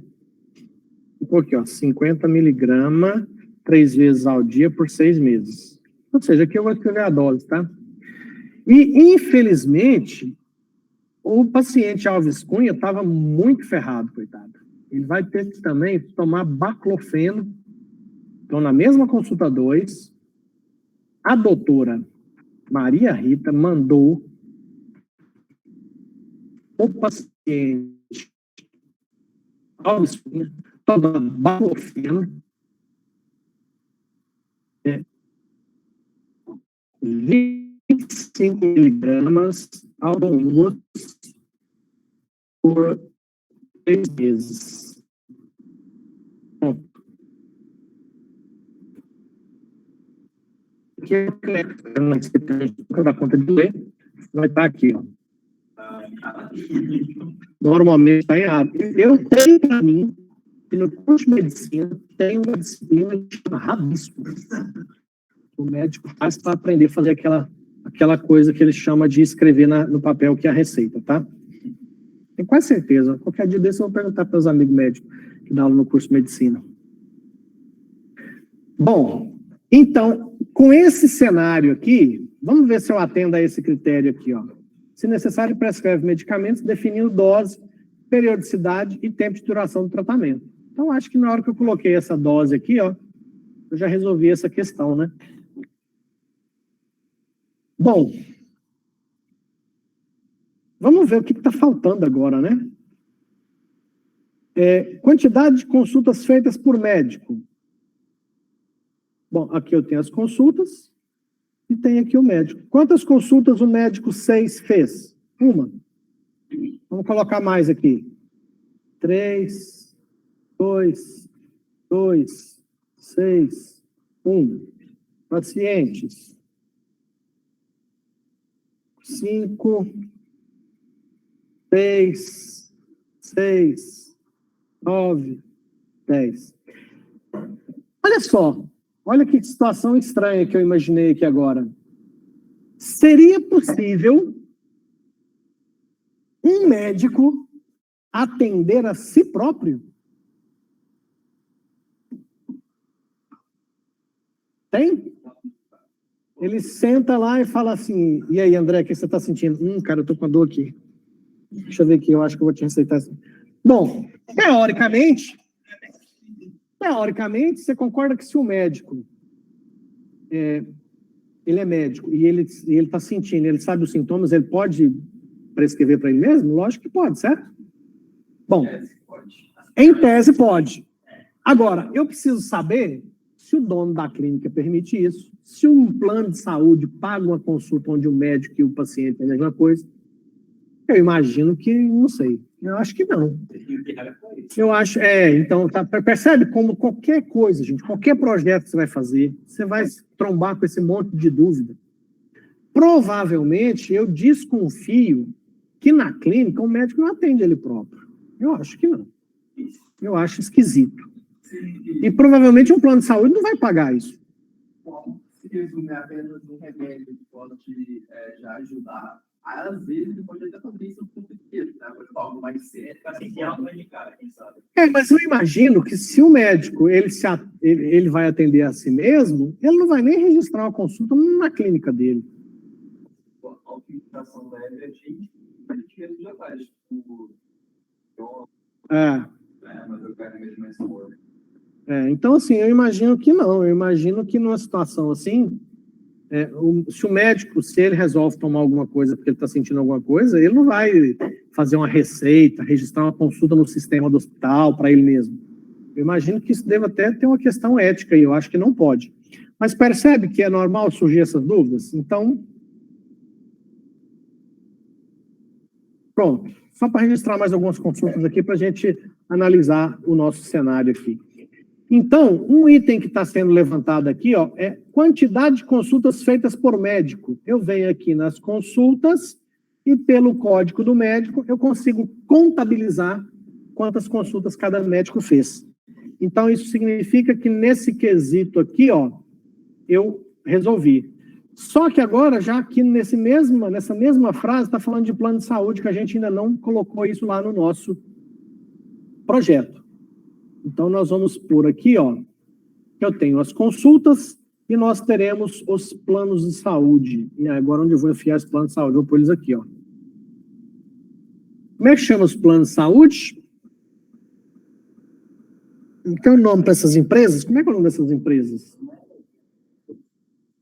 A: Ficou aqui, ó, 50 miligramas, 3 vezes ao dia por 6 meses. Ou seja, aqui eu vou escrever a dose, tá? E, infelizmente, o paciente Alves Cunha estava muito ferrado, coitado. Ele vai ter que também tomar baclofeno. Então, na mesma consulta 2, a doutora Maria Rita mandou o paciente Alves Cunha tomar baclofeno 25 miligramas ao almoço por 3 meses. Bom, aqui é o da conta de ler, vai estar aqui, ó. Normalmente está errado. Eu tenho para mim que no curso de medicina tem uma disciplina que chama rabisco. O médico faz para aprender a fazer aquela coisa que ele chama de escrever no papel, que é a receita, tá? Tenho quase certeza. Qualquer dia desse eu vou perguntar para os amigos médicos que dão aula no curso de medicina. Bom, então, com esse cenário aqui, vamos ver se eu atendo a esse critério aqui, ó. Se necessário, prescreve medicamentos definindo dose, periodicidade e tempo de duração do tratamento. Então, acho que na hora que eu coloquei essa dose aqui, ó, eu já resolvi essa questão, né? Bom, vamos ver o que está faltando agora, né? Quantidade de consultas feitas por médico. Bom, aqui eu tenho as consultas e tem aqui o médico. Quantas consultas o médico 6 fez? Uma. Vamos colocar mais aqui. 3, 2, 6, 1. Pacientes. 5, 6, 9, 10. Olha só, olha que situação estranha que eu imaginei aqui agora. Seria possível um médico atender a si próprio? Tem? Ele senta lá e fala assim, e aí, André, o que você está sentindo? Cara, eu tô com a dor aqui. Deixa eu ver aqui, eu acho que eu vou te receitar assim. Bom, teoricamente, você concorda que se o médico, ele é médico e ele está sentindo, ele sabe os sintomas, ele pode prescrever para ele mesmo? Lógico que pode, certo? Bom, em tese pode. Agora, eu preciso saber se o dono da clínica permite isso, se um plano de saúde paga uma consulta onde o médico e o paciente é a mesma coisa. Eu imagino que, não sei, eu acho que não. Eu acho, então, tá, percebe como qualquer coisa, gente, qualquer projeto que você vai fazer, você vai se trombar com esse monte de dúvida. Provavelmente, eu desconfio que na clínica o médico não atende ele próprio. Eu acho que não. Eu acho esquisito. E provavelmente um plano de saúde não vai pagar isso.
B: Bom, se resumir apenas um remédio que pode já ajudar, às vezes pode até fazer isso um pouco inteiro, né? Pode falar algo mais sério, assim, que é algo indicado, quem sabe.
A: Mas eu imagino que se o médico ele vai atender a si mesmo, ele não vai nem registrar uma consulta na clínica dele.
B: A utilização da gente, a gente já faz. Mas eu quero mesmo mais forte.
A: Então, assim, eu imagino que não. Eu imagino que numa situação assim, se o médico, se ele resolve tomar alguma coisa porque ele está sentindo alguma coisa, ele não vai fazer uma receita, registrar uma consulta no sistema do hospital para ele mesmo. Eu imagino que isso deva até ter uma questão ética, e eu acho que não pode. Mas percebe que é normal surgir essas dúvidas? Então, pronto. Só para registrar mais algumas consultas aqui para a gente analisar o nosso cenário aqui. Então, um item que está sendo levantado aqui, ó, é quantidade de consultas feitas por médico. Eu venho aqui nas consultas e pelo código do médico eu consigo contabilizar quantas consultas cada médico fez. Então, isso significa que nesse quesito aqui, ó, eu resolvi. Só que agora, já aqui nessa mesma frase, está falando de plano de saúde, que a gente ainda não colocou isso lá no nosso projeto. Então, nós vamos pôr aqui, ó, que eu tenho as consultas e nós teremos os planos de saúde. E agora, onde eu vou enfiar esse plano de saúde? Eu vou pôr eles aqui, ó. Como é que chama os planos de saúde? Então, o nome para essas empresas? Como é que é o nome dessas empresas?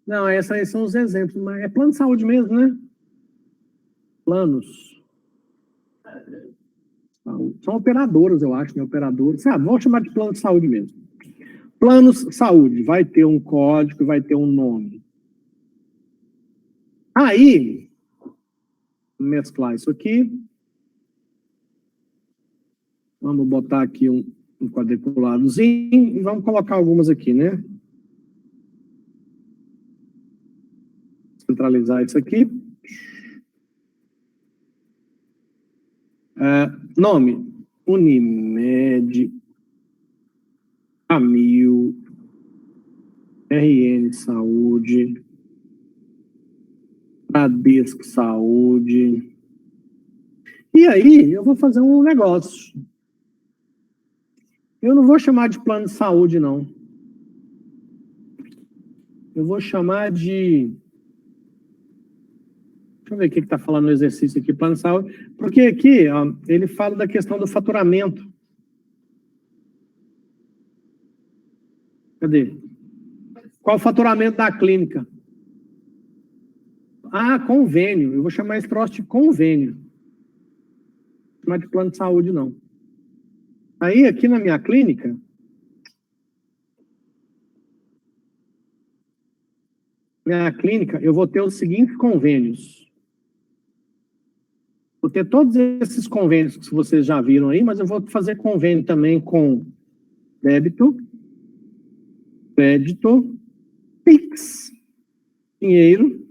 A: Não, esses aí são os exemplos, mas é plano de saúde mesmo, né? Planos. São operadoras, eu acho, né? Operadoras. Vamos chamar de plano de saúde mesmo. Planos de saúde. Vai ter um código, vai ter um nome. Aí, vou mesclar isso aqui. Vamos botar aqui um quadriculadozinho e vamos colocar algumas aqui, né? Centralizar isso aqui. Nome: Unimed, Amil, RN Saúde, Bradesco Saúde. E aí, eu vou fazer um negócio. Eu não vou chamar de plano de saúde, não. Eu vou chamar de... Deixa eu ver o que está falando no exercício aqui, plano de saúde. Porque aqui, ó, ele fala da questão do faturamento. Cadê? Qual o faturamento da clínica? Convênio. Eu vou chamar esse troço de convênio. Não chamar de plano de saúde, não. Aí, aqui na minha clínica, eu vou ter os seguintes convênios. Vou ter todos esses convênios que vocês já viram aí, mas eu vou fazer convênio também com débito, crédito, Pix, dinheiro.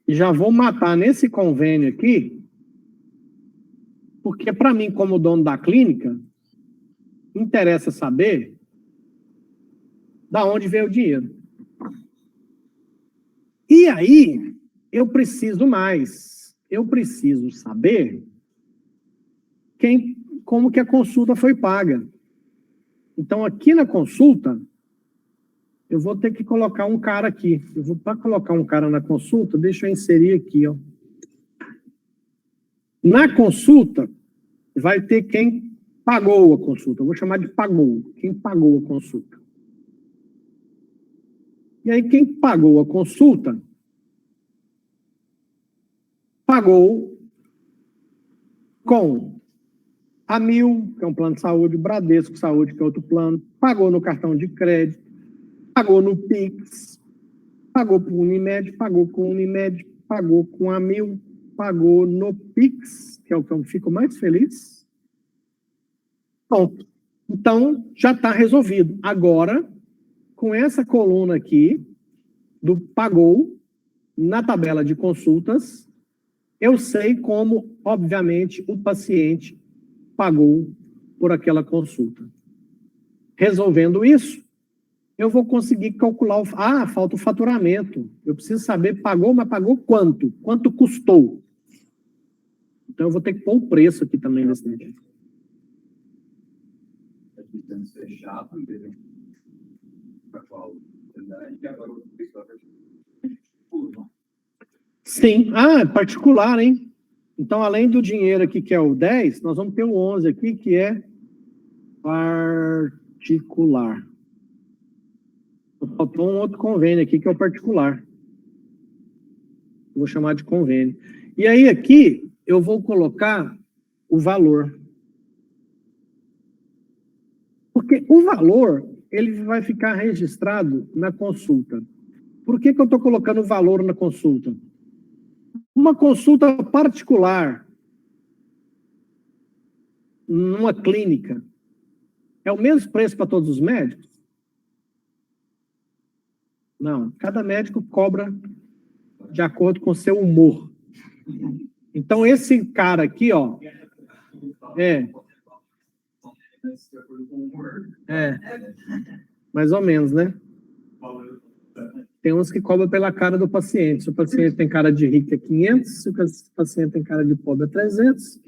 A: E já vou matar nesse convênio aqui, porque para mim, como dono da clínica, interessa saber da onde veio o dinheiro. E aí, eu preciso mais. Eu preciso saber como que a consulta foi paga. Então, aqui na consulta, eu vou ter que colocar um cara aqui. Para colocar um cara na consulta, deixa eu inserir aqui, ó. Na consulta, vai ter quem pagou a consulta. Eu vou chamar de pagou. Quem pagou a consulta. E aí, quem pagou a consulta, pagou com Amil, que é um plano de saúde, Bradesco Saúde, que é outro plano, pagou no cartão de crédito, pagou no Pix, pagou por Unimed, pagou com Unimed, pagou com Amil, pagou no Pix, que é o que eu fico mais feliz. Pronto. Então, já está resolvido. Agora, com essa coluna aqui, do pagou, na tabela de consultas, eu sei como, obviamente, o paciente pagou por aquela consulta. Resolvendo isso, eu vou conseguir calcular falta o faturamento. Eu preciso saber, pagou, mas pagou quanto? Quanto custou? Então, eu vou ter que pôr o preço aqui também nesse nível.
B: Fechado, entendeu?
A: Sim. É particular, hein? Então, além do dinheiro aqui, que é o 10, nós vamos ter o 11 aqui, que é particular. Faltou um outro convênio aqui, que é o particular. Vou chamar de convênio. E aí aqui eu vou colocar o valor. Porque o valor, ele vai ficar registrado na consulta. Por que eu estou colocando o valor na consulta? Uma consulta particular, numa clínica, é o mesmo preço para todos os médicos? Não, cada médico cobra de acordo com o seu humor. Então, esse cara aqui, ó, mais ou menos, né? Tem uns que cobram pela cara do paciente. Se o paciente tem cara de rico é 500, se o paciente tem cara de pobre é 300.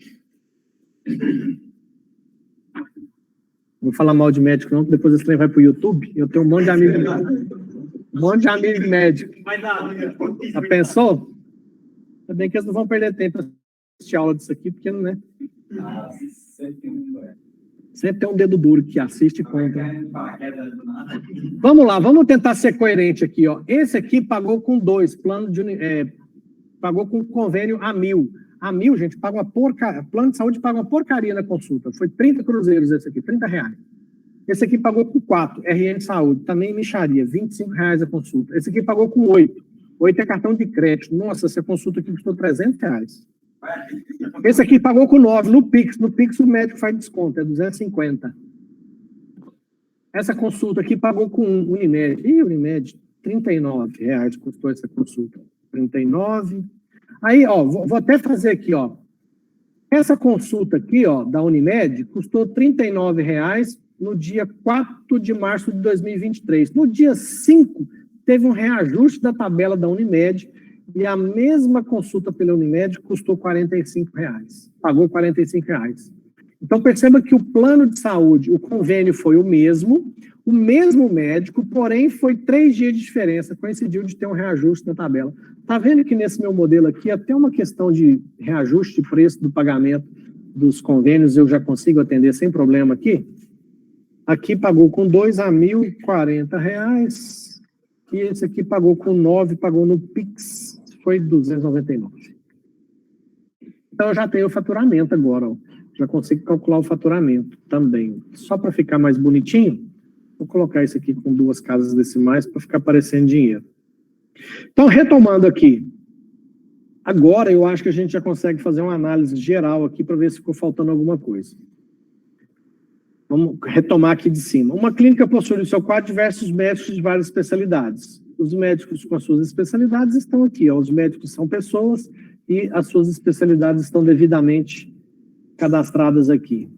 A: Não vou falar mal de médico não, porque depois esse trem vai pro YouTube. Eu tenho um monte de amigo médico. Já pensou? Ainda bem que eles não vão perder tempo para assistir aula disso aqui, porque não é. Sempre tem um dedo duro que assiste e compra. Vamos lá, vamos tentar ser coerente aqui, ó. Esse aqui pagou com 2, pagou com convênio a 1.000. A 1.000, gente, paga uma porcaria. Plano de saúde paga uma porcaria na consulta. Foi 30 cruzeiros esse aqui, R$30. Esse aqui pagou com 4, RN Saúde, também mixaria, R$25 a consulta. Esse aqui pagou com 8. 8 é cartão de crédito. Nossa, essa consulta aqui custou R$300. Esse aqui pagou com 9 no Pix. No Pix o médico faz desconto, é 250. Essa consulta aqui pagou com Unimed. Ih, Unimed, R$39 custou essa consulta. 39. Aí, ó, vou até fazer aqui, ó. Essa consulta aqui, ó, da Unimed, custou R$39 no dia 4 de março de 2023. No dia 5, teve um reajuste da tabela da Unimed e a mesma consulta pela Unimed custou R$45. Pagou R$45. Então, perceba que o plano de saúde, o convênio foi o mesmo médico, porém foi 3 dias de diferença, coincidiu de ter um reajuste na tabela. Está vendo que nesse meu modelo aqui, até uma questão de reajuste de preço do pagamento dos convênios, eu já consigo atender sem problema aqui? Aqui pagou com 2 a R$1.040, e esse aqui pagou com 9, pagou no Pix, foi 299. Então, eu já tenho o faturamento agora, ó. Já consigo calcular o faturamento também. Só para ficar mais bonitinho, vou colocar isso aqui com 2 casas decimais para ficar aparecendo dinheiro. Então, retomando aqui. Agora, eu acho que a gente já consegue fazer uma análise geral aqui para ver se ficou faltando alguma coisa. Vamos retomar aqui de cima. Uma clínica possui no seu quadro diversos médicos de várias especialidades. Os médicos com as suas especialidades estão aqui, ó. Os médicos são pessoas e as suas especialidades estão devidamente cadastradas aqui.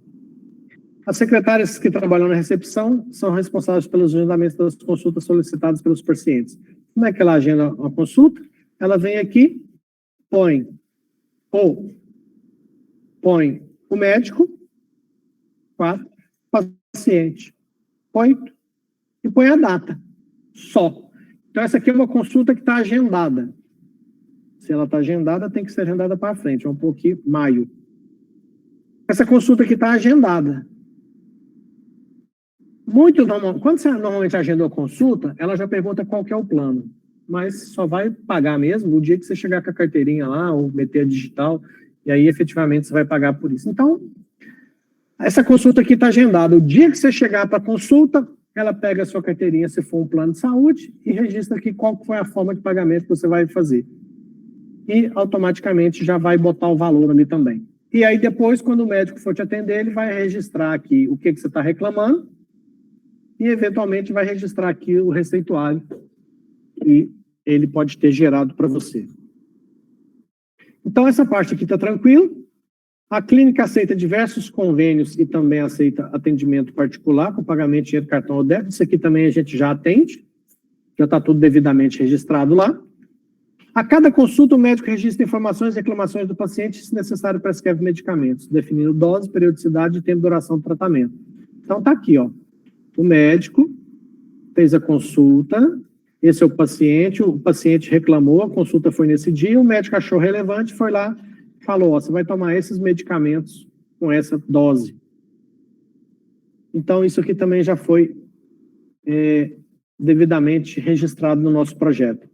A: As secretárias que trabalham na recepção são responsáveis pelos agendamentos das consultas solicitadas pelos pacientes. Como é que ela agenda uma consulta? Ela vem aqui, põe o médico, 4, paciente, 8, e põe a data, só. Então, essa aqui é uma consulta que está agendada. Se ela está agendada, tem que ser agendada para frente. Vamos pôr aqui, maio. Essa consulta aqui está agendada. Quando você normalmente agenda a consulta, ela já pergunta qual que é o plano. Mas só vai pagar mesmo no dia que você chegar com a carteirinha lá, ou meter a digital, e aí efetivamente você vai pagar por isso. Então, essa consulta aqui está agendada. O dia que você chegar para a consulta, ela pega a sua carteirinha, se for um plano de saúde, e registra aqui qual foi a forma de pagamento que você vai fazer. E automaticamente já vai botar o valor ali também. E aí depois, quando o médico for te atender, ele vai registrar aqui o que você está reclamando e eventualmente vai registrar aqui o receituário que ele pode ter gerado para você. Então, essa parte aqui está tranquila. A clínica aceita diversos convênios e também aceita atendimento particular com pagamento de dinheiro, cartão ou débito. Isso aqui também a gente já atende, já está tudo devidamente registrado lá. A cada consulta, o médico registra informações e reclamações do paciente, se necessário, prescreve medicamentos, definindo dose, periodicidade e tempo de duração do tratamento. Então, está aqui, ó. O médico fez a consulta, esse é o paciente reclamou, a consulta foi nesse dia, o médico achou relevante, foi lá, falou, ó, você vai tomar esses medicamentos com essa dose. Então, isso aqui também já foi devidamente registrado no nosso projeto.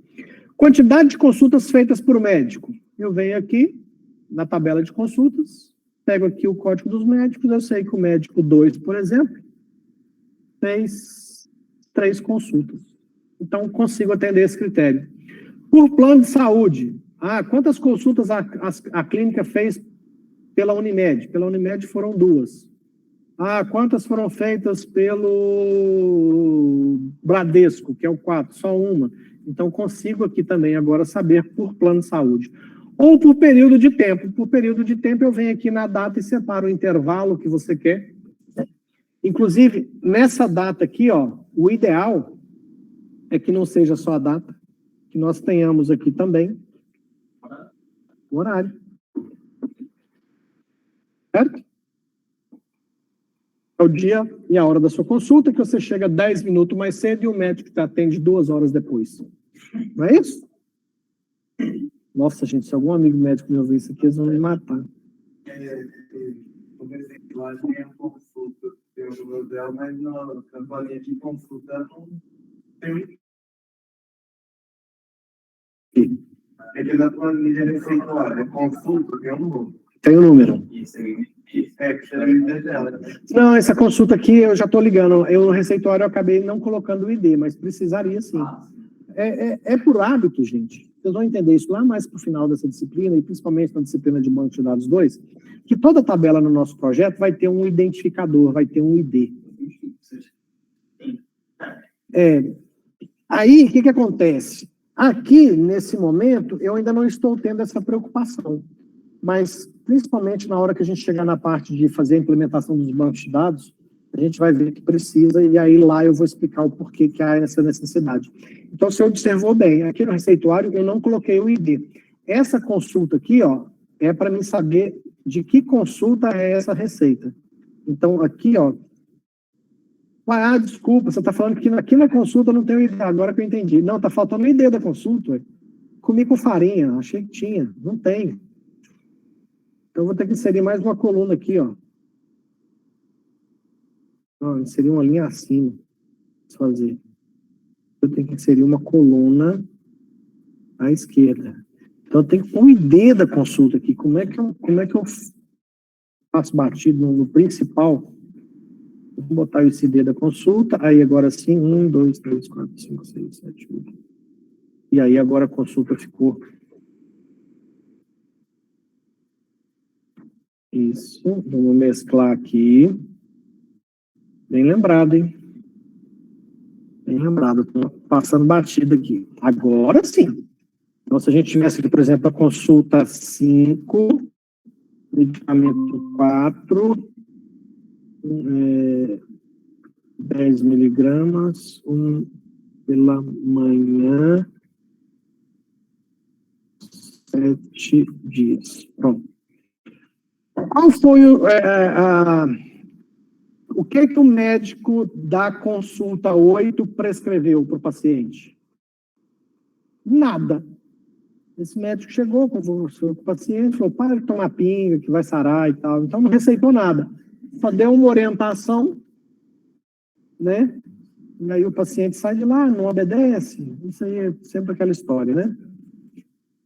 A: Quantidade de consultas feitas por médico. Eu venho aqui na tabela de consultas, pego aqui o código dos médicos, eu sei que o médico 2, por exemplo, fez 3 consultas. Então, consigo atender esse critério. Por plano de saúde, quantas consultas a clínica fez pela Unimed? Pela Unimed foram 2. Quantas foram feitas pelo Bradesco, que é o 4? Só uma. Então, consigo aqui também agora saber por plano de saúde. Ou por período de tempo. Por período de tempo, eu venho aqui na data e separo o intervalo que você quer. Inclusive, nessa data aqui, ó, o ideal é que não seja só a data, que nós tenhamos aqui também o horário. Certo? É o dia e a hora da sua consulta, que você chega 10 minutos mais cedo e o médico te atende 2 horas depois. Não é isso? Nossa, gente, se algum amigo médico me ouvir isso aqui, eles vão me matar.
B: Lá tem a consulta, tem o número dela, mas na campanha de consulta não tem. É que na planilha receituária, consulta tem um número.
A: Tem o número.
B: Isso aí. É, que é dela.
A: Não, essa consulta aqui eu já estou ligando. Eu no receituário eu acabei não colocando o ID, mas precisaria sim. É por hábito, gente. Vocês vão entender isso lá mais para o final dessa disciplina, e principalmente na disciplina de banco de dados 2, que toda tabela no nosso projeto vai ter um identificador, vai ter um ID. Aí, o que acontece? Aqui, nesse momento, eu ainda não estou tendo essa preocupação, mas principalmente na hora que a gente chegar na parte de fazer a implementação dos bancos de dados, a gente vai ver que precisa, e aí lá eu vou explicar o porquê que há essa necessidade. Então, você observou bem, aqui no receituário eu não coloquei o ID. Essa consulta aqui, ó, é para mim saber de que consulta é essa receita. Então, aqui, ó, desculpa, você está falando que aqui na consulta não tem o ID, agora que eu entendi. Não, está faltando o ID da consulta. Comi com farinha, achei que tinha, não tem. Então, eu vou ter que inserir mais uma coluna aqui, ó. Inserir uma linha acima. Vou fazer. Eu tenho que inserir uma coluna à esquerda. Então, eu tenho que pôr o ID da consulta aqui. Como é que eu faço batido no principal? Vou botar esse ID da consulta. Aí, agora sim, 1, 2, 3, 4, 5, 6, 7, 8. E aí, agora a consulta ficou. Isso. Vamos mesclar aqui. Bem lembrado, hein? Bem lembrado. Estou passando batida aqui. Agora sim. Então, se a gente tivesse aqui, por exemplo, a consulta 5, medicamento 4, 10 miligramas, 1 pela manhã, 7 dias. Pronto. Qual foi o que o médico da consulta 8 prescreveu para o paciente? Nada. Esse médico chegou, conversou com o paciente, falou, para de tomar pinga, que vai sarar e tal. Então, não receitou nada. Só deu uma orientação, né? E aí o paciente sai de lá, não obedece. Isso aí é sempre aquela história, né?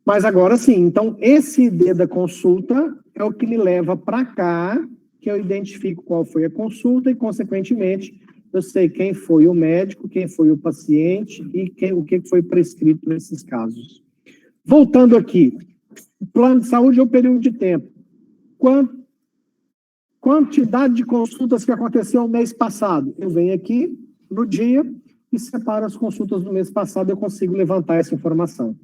A: Mas agora sim, então, esse ID da consulta é o que me leva para cá, que eu identifico qual foi a consulta e, consequentemente, eu sei quem foi o médico, quem foi o paciente e o que foi prescrito nesses casos. Voltando aqui, plano de saúde é o período de tempo. Quantidade de consultas que aconteceu no mês passado. Eu venho aqui no dia e separo as consultas do mês passado, eu consigo levantar essa informação.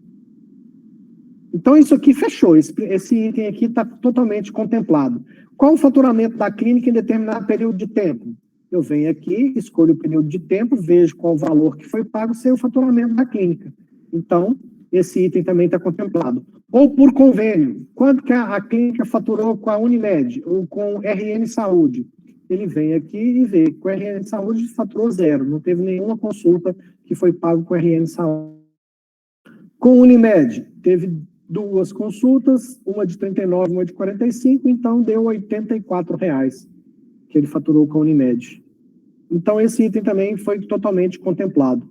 A: Então, isso aqui fechou, esse item aqui está totalmente contemplado. Qual o faturamento da clínica em determinado período de tempo? Eu venho aqui, escolho o período de tempo, vejo qual o valor que foi pago, sem o faturamento da clínica. Então, esse item também está contemplado. Ou por convênio, quanto que a clínica faturou com a Unimed ou com RN Saúde? Ele vem aqui e vê que com a RN Saúde faturou 0, não teve nenhuma consulta que foi pago com a RN Saúde. Com a Unimed, teve 2 consultas, uma de 39, uma de 45, então deu R$ 84 que ele faturou com a Unimed. Então, esse item também foi totalmente contemplado.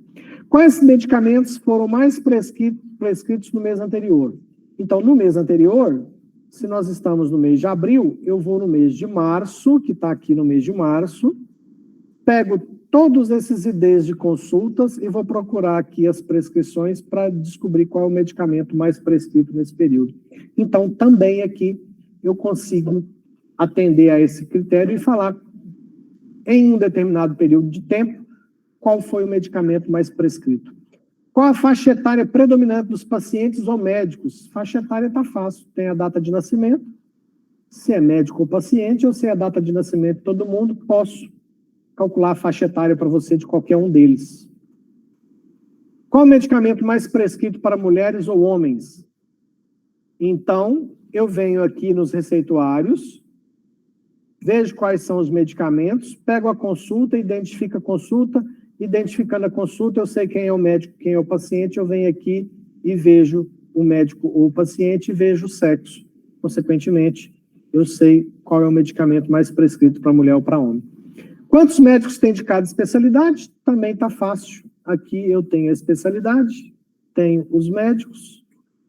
A: Quais medicamentos foram mais prescritos no mês anterior. Então, no mês anterior, se nós estamos no mês de abril, eu vou no mês de março, que está aqui no mês de março, pego todos esses IDs de consultas e vou procurar aqui as prescrições para descobrir qual é o medicamento mais prescrito nesse período. Então, também aqui eu consigo atender a esse critério e falar, em um determinado período de tempo, qual foi o medicamento mais prescrito. Qual a faixa etária predominante dos pacientes ou médicos? Faixa etária está fácil, tem a data de nascimento, se é médico ou paciente, ou se é a data de nascimento de todo mundo, posso calcular a faixa etária para você de qualquer um deles. Qual o medicamento mais prescrito para mulheres ou homens? Então, eu venho aqui nos receituários, vejo quais são os medicamentos, pego a consulta, identifico a consulta, identificando a consulta, eu sei quem é o médico, quem é o paciente, eu venho aqui e vejo o médico ou o paciente e vejo o sexo. Consequentemente, eu sei qual é o medicamento mais prescrito para mulher ou para homem. Quantos médicos tem de cada especialidade? Também está fácil. Aqui eu tenho a especialidade, tenho os médicos.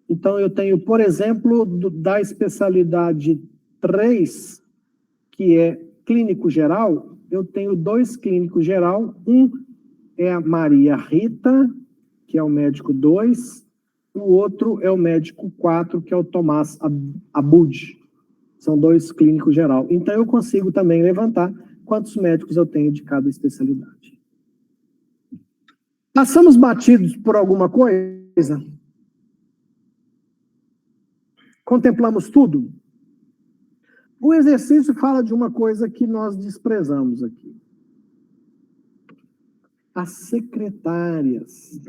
A: Então, eu tenho, por exemplo, da especialidade 3, que é clínico geral, eu tenho 2 clínicos geral. Um é a Maria Rita, que é o médico 2, o outro é o médico 4, que é o Tomás Abud. São 2 clínicos geral. Então, eu consigo também levantar quantos médicos eu tenho de cada especialidade. Passamos batidos por alguma coisa? Contemplamos tudo? O exercício fala de uma coisa que nós desprezamos aqui. As secretárias.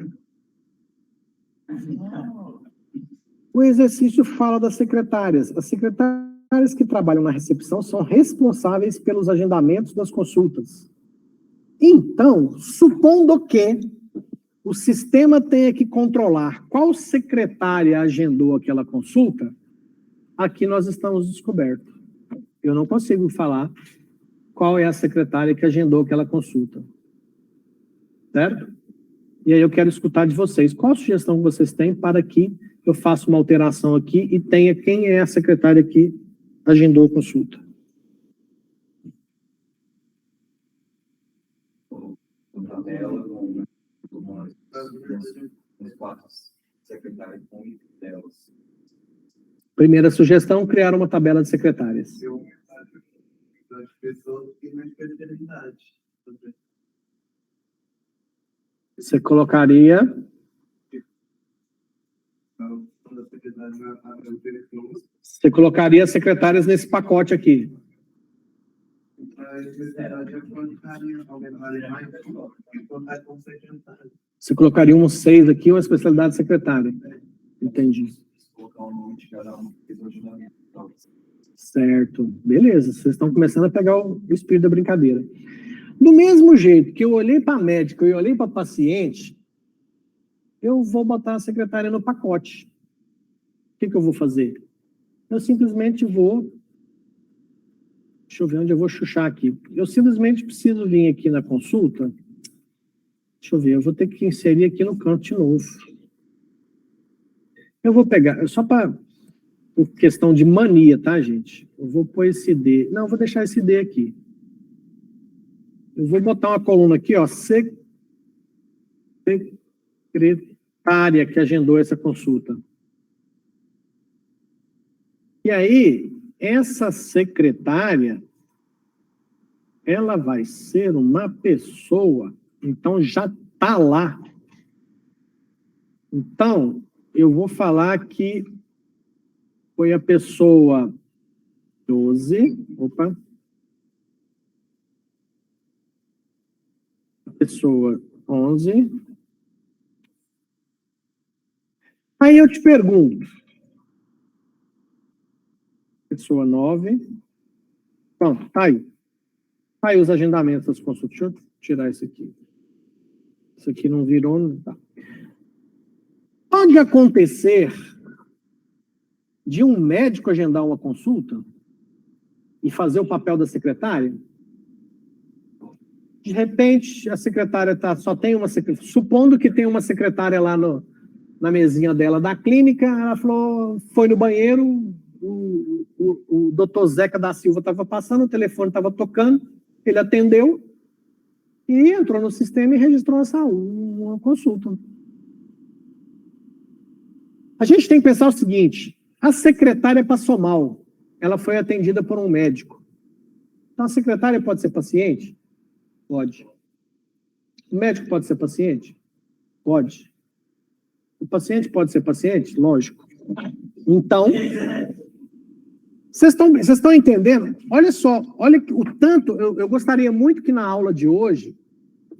A: O exercício fala das secretárias. As secretárias que trabalham na recepção são responsáveis pelos agendamentos das consultas. Então, supondo que o sistema tenha que controlar qual secretária agendou aquela consulta, aqui nós estamos descobertos. Eu não consigo falar qual é a secretária que agendou aquela consulta. Certo? E aí eu quero escutar de vocês. Qual a sugestão que vocês têm para que eu faça uma alteração aqui e tenha quem é a secretária que agendou a consulta? Primeira sugestão, criar uma tabela de secretárias. Você colocaria... Você colocaria as secretárias nesse pacote aqui. Você colocaria um 6 aqui, uma especialidade secretária. Entendi. Certo. Beleza, vocês estão começando a pegar o espírito da brincadeira. Do mesmo jeito que eu olhei para a médica e olhei para a paciente, eu vou botar a secretária no pacote. O que eu vou fazer? Eu simplesmente vou... Deixa eu ver onde eu vou chuchar aqui. Eu simplesmente preciso vir aqui na consulta. Deixa eu ver, eu vou ter que inserir aqui no canto de novo. Eu vou pegar, só para... Por questão de mania, tá, gente? Eu vou pôr esse D. Não, eu vou deixar esse D aqui. Eu vou botar uma coluna aqui, ó, secretária que agendou essa consulta. E aí, essa secretária, ela vai ser uma pessoa, então já está lá. Então, eu vou falar que foi a pessoa 12, opa, pessoa 11. Aí eu te pergunto, pessoa 9. Pronto, tá aí. Tá aí os agendamentos das consultas. Deixa eu tirar isso aqui. Isso aqui não virou, não tá. Pode acontecer de um médico agendar uma consulta e fazer o papel da secretária? De repente, a secretária só tem uma secretária, supondo que tem uma secretária lá na mesinha dela da clínica, ela falou, foi no banheiro, o doutor Zeca da Silva estava passando, o telefone estava tocando, ele atendeu e entrou no sistema e registrou uma consulta. A gente tem que pensar o seguinte, a secretária passou mal, ela foi atendida por um médico. Então, a secretária pode ser paciente? Pode. O médico pode ser paciente? Pode. O paciente pode ser paciente? Lógico. Então, vocês estão entendendo? Olha só, olha o tanto, eu gostaria muito que na aula de hoje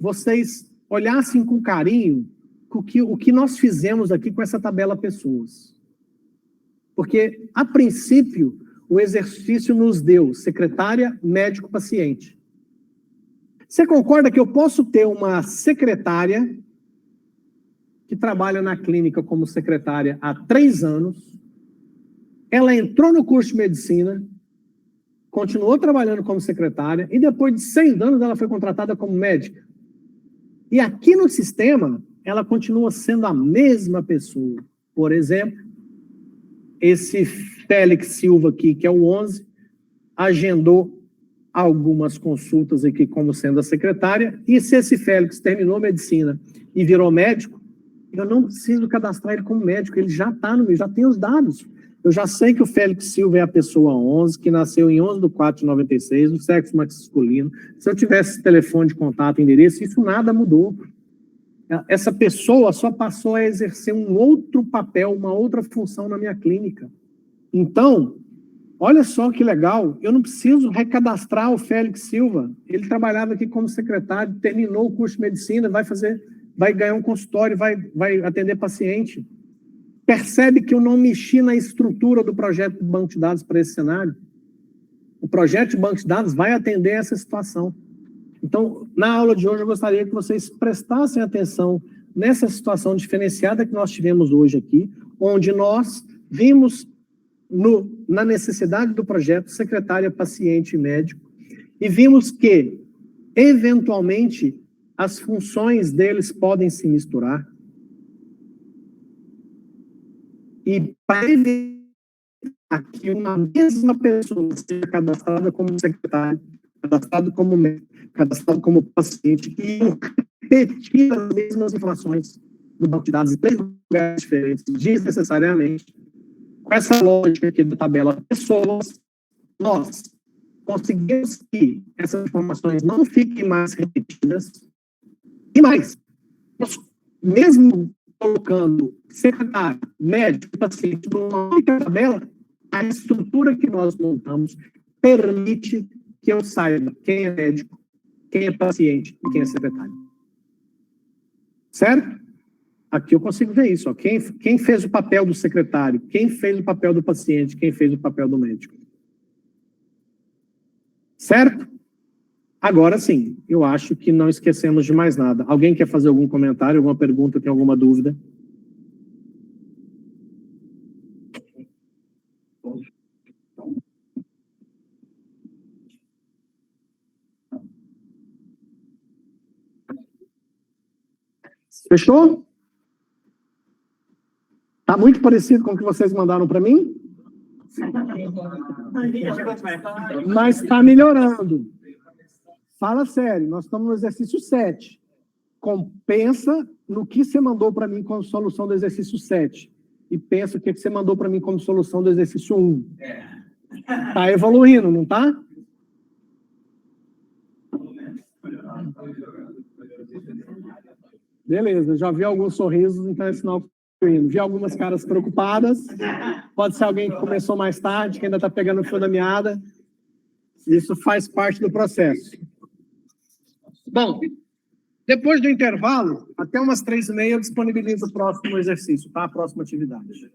A: vocês olhassem com carinho o que nós fizemos aqui com essa tabela pessoas. Porque, a princípio, o exercício nos deu secretária, médico, paciente. Você concorda que eu posso ter uma secretária que trabalha na clínica como secretária há 3 anos, ela entrou no curso de medicina, continuou trabalhando como secretária, e depois de 6 anos ela foi contratada como médica. E aqui no sistema, ela continua sendo a mesma pessoa. Por exemplo, esse Félix Silva aqui, que é o 11, agendou algumas consultas aqui como sendo a secretária, e se esse Félix terminou medicina e virou médico, eu não preciso cadastrar ele como médico, ele já está no meio, já tem os dados. Eu já sei que o Félix Silva é a pessoa 11, que nasceu em 11/4/96, o sexo masculino. Se eu tivesse telefone de contato, endereço, isso nada mudou. Essa pessoa só passou a exercer um outro papel, uma outra função na minha clínica. Então, olha só que legal, eu não preciso recadastrar o Félix Silva. Ele trabalhava aqui como secretário, terminou o curso de medicina, vai ganhar um consultório, vai atender paciente. Percebe que eu não mexi na estrutura do projeto de banco de dados para esse cenário? O projeto de banco de dados vai atender essa situação. Então, na aula de hoje, eu gostaria que vocês prestassem atenção nessa situação diferenciada que nós tivemos hoje aqui, onde nós vimos na necessidade do projeto secretária, paciente e médico, e vimos que, eventualmente, as funções deles podem se misturar. E para evitar que uma mesma pessoa seja cadastrada como secretário, cadastrado como médico, cadastrado como paciente, e repetir as mesmas informações do banco de dados em 3 lugares diferentes, desnecessariamente, com essa lógica aqui da tabela pessoas, nós conseguimos que essas informações não fiquem mais repetidas, e mais, mesmo colocando secretário, médico, paciente numa única tabela, a estrutura que nós montamos permite que eu saiba quem é médico, quem é paciente e quem é secretário. Certo? Aqui eu consigo ver isso. Ó. Quem fez o papel do secretário, quem fez o papel do paciente, quem fez o papel do médico. Certo? Agora sim, eu acho que não esquecemos de mais nada. Alguém quer fazer algum comentário, alguma pergunta, tem alguma dúvida? Fechou? Está muito parecido com o que vocês mandaram para mim? Mas está melhorando. Fala sério, nós estamos no exercício 7. Pensa no que você mandou para mim como solução do exercício 7. E pensa o que você mandou para mim como solução do exercício 1. Está evoluindo, não está? Beleza, já vi alguns sorrisos, então é sinal que estou indo. Vi algumas caras preocupadas. Pode ser alguém que começou mais tarde, que ainda está pegando o fio da meada. Isso faz parte do processo. Bom, depois do intervalo, até umas 3h30 eu disponibilizo o próximo exercício, tá? A próxima atividade.